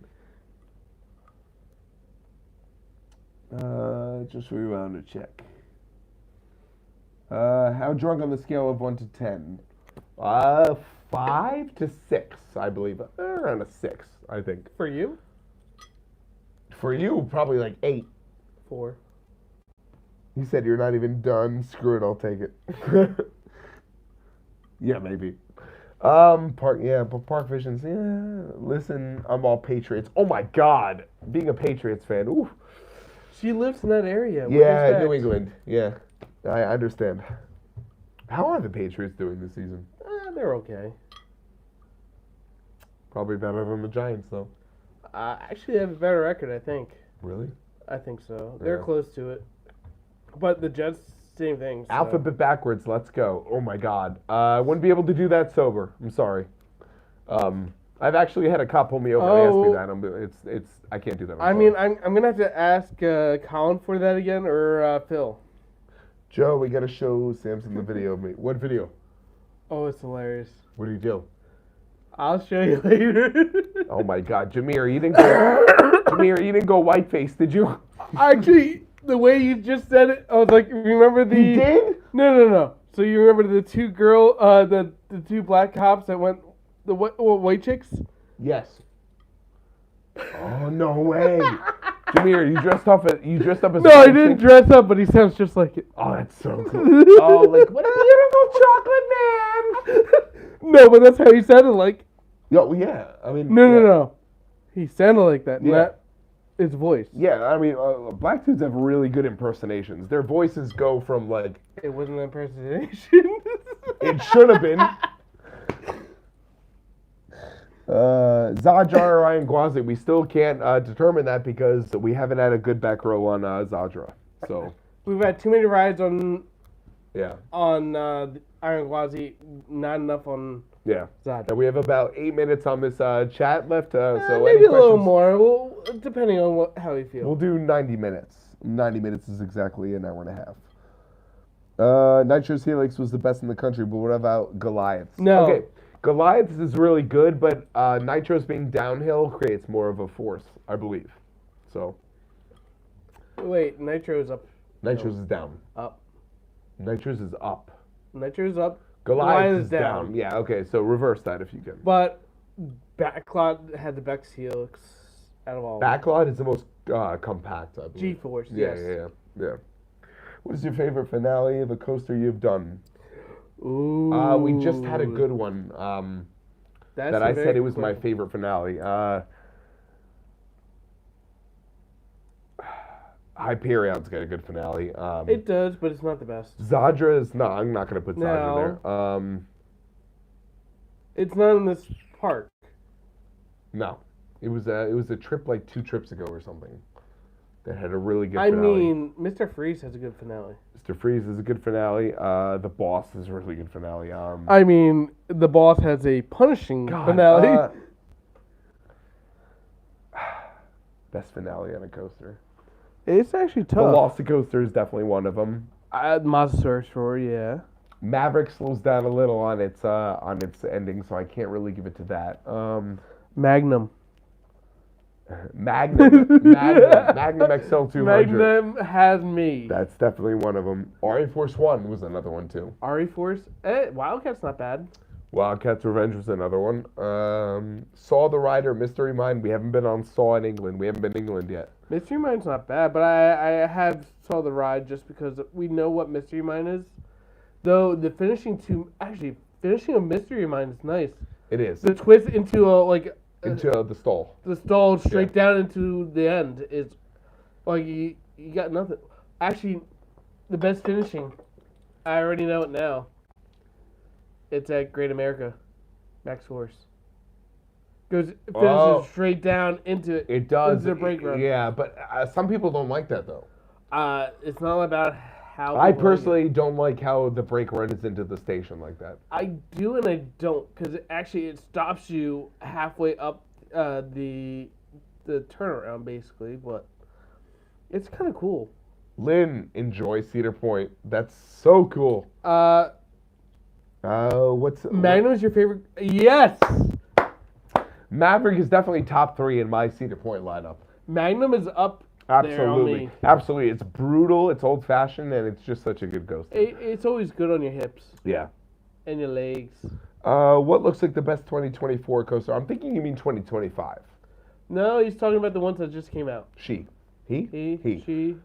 D: Just rewound to check. How drunk on the scale of 1 to 10?
A: 5 to 6, I believe. Around a 6, I think.
C: For you?
A: For you, probably like 8.
C: 4.
A: You said you're not even done. Screw it, I'll take it. Yeah, maybe. Park Visions. Yeah, listen, I'm all Patriots. Oh my God, being a Patriots fan. Ooh.
C: She lives in that area.
A: Yeah,
C: Where's
A: New
C: that?
A: England. Yeah, I understand. How are the Patriots doing this season?
C: They're okay.
A: Probably better than the Giants, though.
C: Actually, they have a better record, I think.
A: Really?
C: I think so. They're
A: Yeah.
C: close to it. But the Jets, same thing. So.
A: Alphabet backwards. Let's go. Oh my God. I wouldn't be able to do that sober. I'm sorry. I've actually had a cop pull me over and ask me that. I can't do that.
C: I mean, I'm gonna have to ask Colin for that again, or Phil.
A: Joe, we gotta show Samson the video of me. What video?
C: Oh, it's hilarious.
A: What do you do?
C: I'll show you later.
A: Oh my God, Jameer, you didn't go. Jameer, you didn't go whiteface, did you?
C: Actually, the way you just said it, I was like, remember the?
A: You did?
C: No. So you remember the two the two black cops that went the white chicks?
A: Yes. Oh no way, Jameer, you dressed up as.
C: No,
A: a
C: I
A: white
C: didn't
A: chick?
C: dress up, but he sounds just like it.
A: Oh, that's so cool. Oh, like what a beautiful chocolate man.
C: No, but that's how he sounded like.
A: Yo, yeah. I mean.
C: No,
A: yeah.
C: no. He sounded like that.
A: Yeah.
C: Not his voice.
A: Yeah, I mean, black dudes have really good impersonations. Their voices go from like
C: It wasn't an impersonation.
A: it should have been. Zadra or Ryan Gwazi, we still can't determine that because we haven't had a good back row on Zadra. So
C: We've had too many rides on
A: yeah,
C: Iron Gwazi, not enough on
A: yeah.
C: Zadra.
A: And we have about 8 minutes on this chat left. So
C: Maybe
A: any
C: a little
A: questions?
C: more, well, depending on how you feel.
A: We'll do 90 minutes. 90 minutes is exactly an hour and a half. Nitro's Helix was the best in the country, but what about Goliaths?
C: No.
A: Okay, Goliaths is really good, but Nitro's being downhill creates more of a force, I believe. So
C: Wait, Nitro's up.
A: Nitro's is down.
C: Up.
A: Nitro's is up.
C: Nitro's up.
A: Goliath is down. Yeah, okay, so reverse that if you can.
C: But Backlot had the best helix out of all.
A: Backlot is the most compact, I believe.
C: G-Force,
A: Yeah,
C: yes.
A: yeah. What is your favorite finale of a coaster you've done?
C: Ooh.
A: We just had a good one
C: That's
A: that
C: a
A: I
C: very
A: said it was
C: good
A: my
C: question.
A: favorite finale. Hyperion's got a good finale.
C: It does, but it's not the best.
A: Zadra is not. I'm not going to put Zadra there.
C: It's not in this park.
A: No, it was a trip like 2 trips ago or something that had a really good
C: I
A: finale.
C: mean, Mr. Freeze has a good finale.
A: Mr. Freeze is a good finale. The Boss is a really good finale.
C: I mean, the boss has a punishing
A: God,
C: finale.
A: Best finale on a coaster.
C: It's actually
A: The
C: tough.
A: Velocicoaster is definitely one of them.
C: Mosasaurus Roar, yeah.
A: Maverick slows down a little on its ending, so I can't really give it to that.
C: Magnum.
A: Magnum XL200.
C: Magnum has me.
A: That's definitely one of them. RE Force One was another one too.
C: RE Force. Wildcat's not bad.
A: Wildcat's Revenge was another one. Saw the Rider, Mystery Mine. We haven't been on Saw in England. We haven't been in England yet.
C: Mystery Mine's not bad, but I have saw the ride just because we know what Mystery Mine is. Though the finishing two, actually finishing a Mystery Mine is nice.
A: It is.
C: The twist into
A: Into the stall.
C: the stall straight down into the end is like you got nothing. Actually, the best finishing, I already know it now. It's at Great America, Max Horse. Finishes straight down into it.
A: It does.
C: Into the brake run.
A: Yeah, but some people don't like that though.
C: It's not about how.
A: I
C: people like it.
A: personally don't like how the brake run is into the station like that.
C: I do and I don't, because it stops you halfway up the turnaround basically, but it's kind of cool.
A: Lynn enjoys Cedar Point. That's so cool. What's
C: Magnum is your favorite? Yes.
A: Maverick is definitely top 3 in my Cedar Point lineup.
C: Magnum is up there on
A: Absolutely,
C: me.
A: absolutely. It's brutal. It's old fashioned, and it's just such a good ghost.
C: It's always good on your hips
A: Yeah.
C: and your legs.
A: What looks like the best 2024 coaster? I'm thinking you mean 2025.
C: No, he's talking about the ones that just came out.
A: He.
C: She.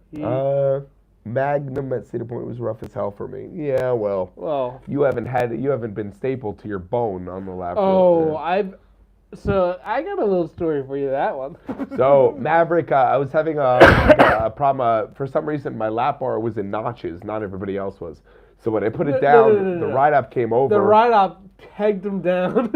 A: Magnum at Cedar Point was rough as hell for me. Yeah, well,
C: Well.
A: you haven't been stapled to your bone on the lap.
C: Oh,
A: Yeah.
C: So I got a little story for you. That one.
A: So Maverick, I was having a problem. For some reason, my lap bar was in notches. Not everybody else was. So when I put it down, the ride up came over.
C: The ride up pegged him down.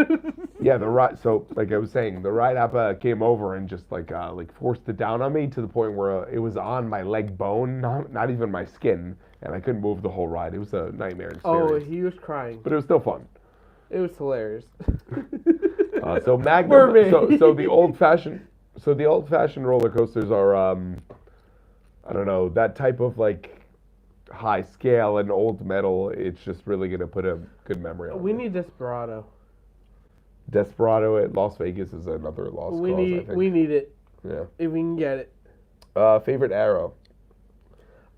A: Yeah, the ride. So like I was saying, the ride up came over and just like forced it down on me to the point where it was on my leg bone, not even my skin, and I couldn't move the whole ride. It was a nightmare experience.
C: Oh, he was crying.
A: But it was still fun.
C: It was hilarious.
A: So Magnum.
C: For me.
A: So the old fashioned roller coasters are I don't know, that type of like high scale and old metal. It's just really gonna put a good memory on.
C: We
A: it.
C: need Desperado.
A: Desperado at Las Vegas is another lost cause. I think.
C: We need it
A: Yeah.
C: if we can get it.
A: Favorite arrow.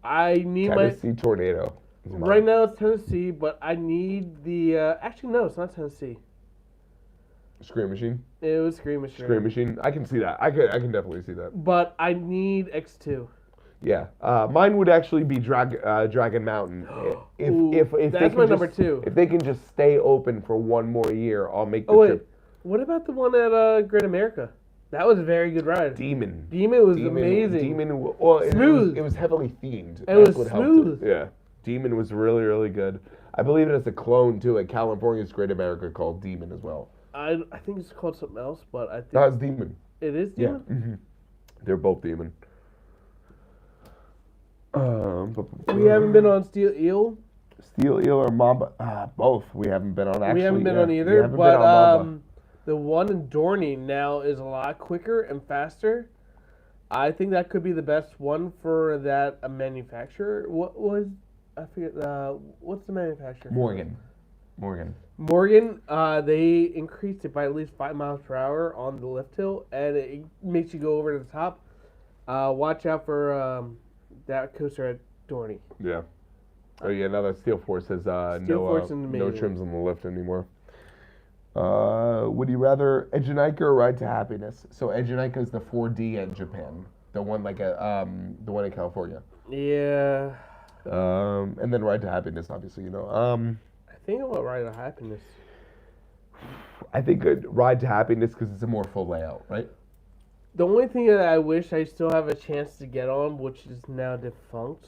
C: I need
A: Tennessee Tornado. is mine.
C: Right now it's Tennessee, but I need the. Actually, no, it's not Tennessee.
A: Scream Machine.
C: It was Scream Machine.
A: Scream Machine. I can see that. I can definitely see that.
C: But I need X2.
A: Yeah. Mine would actually be Dragon Mountain. If they
C: that's
A: can
C: my
A: just-
C: number 2.
A: If they can just stay open for one more year, I'll make the
C: Oh wait,
A: trip.
C: what about the one at Great America? That was a very good ride.
A: Demon.
C: Demon was amazing.
A: Demon. Well,
C: Smooth.
A: It was heavily themed.
C: It
A: That's
C: was
A: what helped
C: smooth.
A: it. Yeah. Demon was really, really good. I believe it has a clone too at California's Great America called Demon as well.
C: I think it's called something else, but I think
A: That was Demon.
C: it is
A: Yeah.
C: Demon.
A: hmm They're both Demon.
C: We haven't been on Steel Eel.
A: Steel Eel or Mamba? Both. We haven't been on. Actually,
C: We haven't been
A: yeah.
C: on
A: We
C: either,
A: haven't
C: but
A: been on Mamba.
C: the one in Dorney now is a lot quicker and faster. I think that could be the best one for that manufacturer. What was I forget? What's the manufacturer?
A: Morgan.
C: Morgan. They increased it by at least 5 miles per hour on the lift hill, and it makes you go over to the top. Watch out for that coaster at Dorney.
A: Yeah. Oh yeah. Now that Steel Force has
C: Force is
A: no
C: amazing.
A: trims on the lift anymore. Would you rather Edgenica or Ride to Happiness? So Edgenica is the 4D in Japan, the one the one in California.
C: Yeah,
A: And then Ride to Happiness, obviously, you know.
C: I think I'm gonna Ride to Happiness.
A: I think Ride to Happiness because it's a more full layout, right?
C: The only thing that I wish I still have a chance to get on, which is now defunct,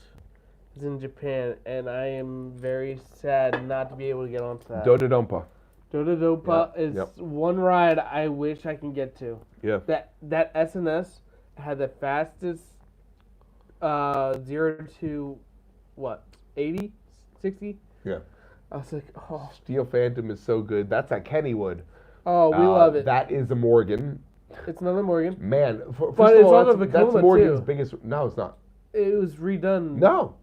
C: is in Japan, and I am very sad not to be able to get onto that.
A: Dododonpa.
C: Dododopa
A: Yeah,
C: is
A: yep.
C: one ride I wish I can get to.
A: Yeah.
C: That SNS had the fastest 0 to what 80, 60.
A: Yeah.
C: I was like, oh,
A: Steel Phantom is so good. That's at Kennywood.
C: we love it.
A: That is a Morgan.
C: It's another Morgan.
A: Man,
C: But
A: first
C: it's
A: of all,
C: on the
A: that's
C: Vekoma,
A: Morgan's
C: too.
A: biggest. No, it's not.
C: It was redone.
A: No.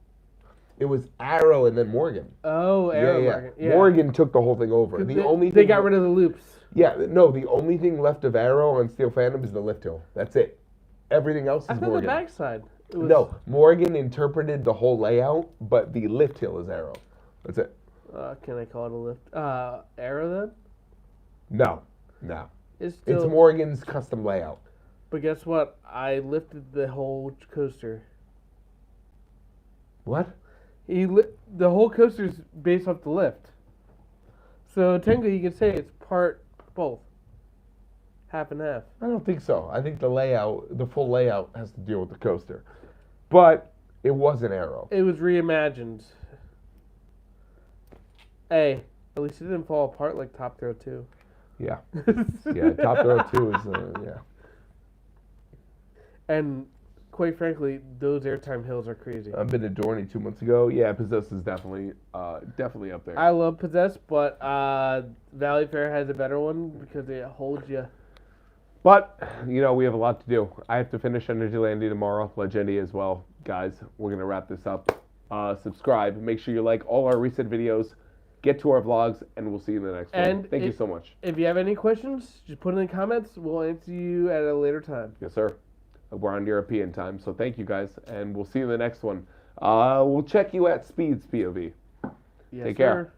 A: It was Arrow and then Morgan.
C: Oh, Arrow
A: yeah.
C: Morgan. Yeah.
A: Morgan took the whole thing over. The only
C: they
A: thing
C: got rid of the loops.
A: Yeah, no, the only thing left of Arrow on Steel Phantom is the lift hill. That's it. Everything else
C: I
A: is
C: thought
A: Morgan.
C: the backside. It was,
A: No, Morgan interpreted the whole layout, but the lift hill is Arrow. That's it.
C: Can I call it a lift? Arrow then?
A: No.
C: It's still.
A: It's Morgan's custom layout.
C: But guess what? I lifted the whole coaster.
A: What?
C: The whole coaster's based off the lift. So technically, you can say it's part both, half and half.
A: I don't think so. I think the full layout has to deal with the coaster. But it was an Arrow.
C: It was reimagined. Hey, at least it didn't fall apart like Top Throw 2.
A: Yeah. Yeah, Top Throw 2 is, yeah.
C: And quite frankly, those airtime hills are crazy.
A: I've been to Dorney 2 months ago. Yeah, Possessed is definitely up there.
C: I love Possessed, but Valley Fair has a better one because it holds you.
A: But, we have a lot to do. I have to finish Energylandia tomorrow. Legendia as well. Guys, we're going to wrap this up. Subscribe. Make sure you like all our recent videos. Get to our vlogs, and we'll see you in the next one. Thank you so much.
C: If you have any questions, just put it in the comments. We'll answer you at a later time.
A: Yes, sir. We're on European time, so thank you guys, and we'll see you in the next one. We'll check you at Speeds POV.
C: Yes,
A: Take care.
C: sir.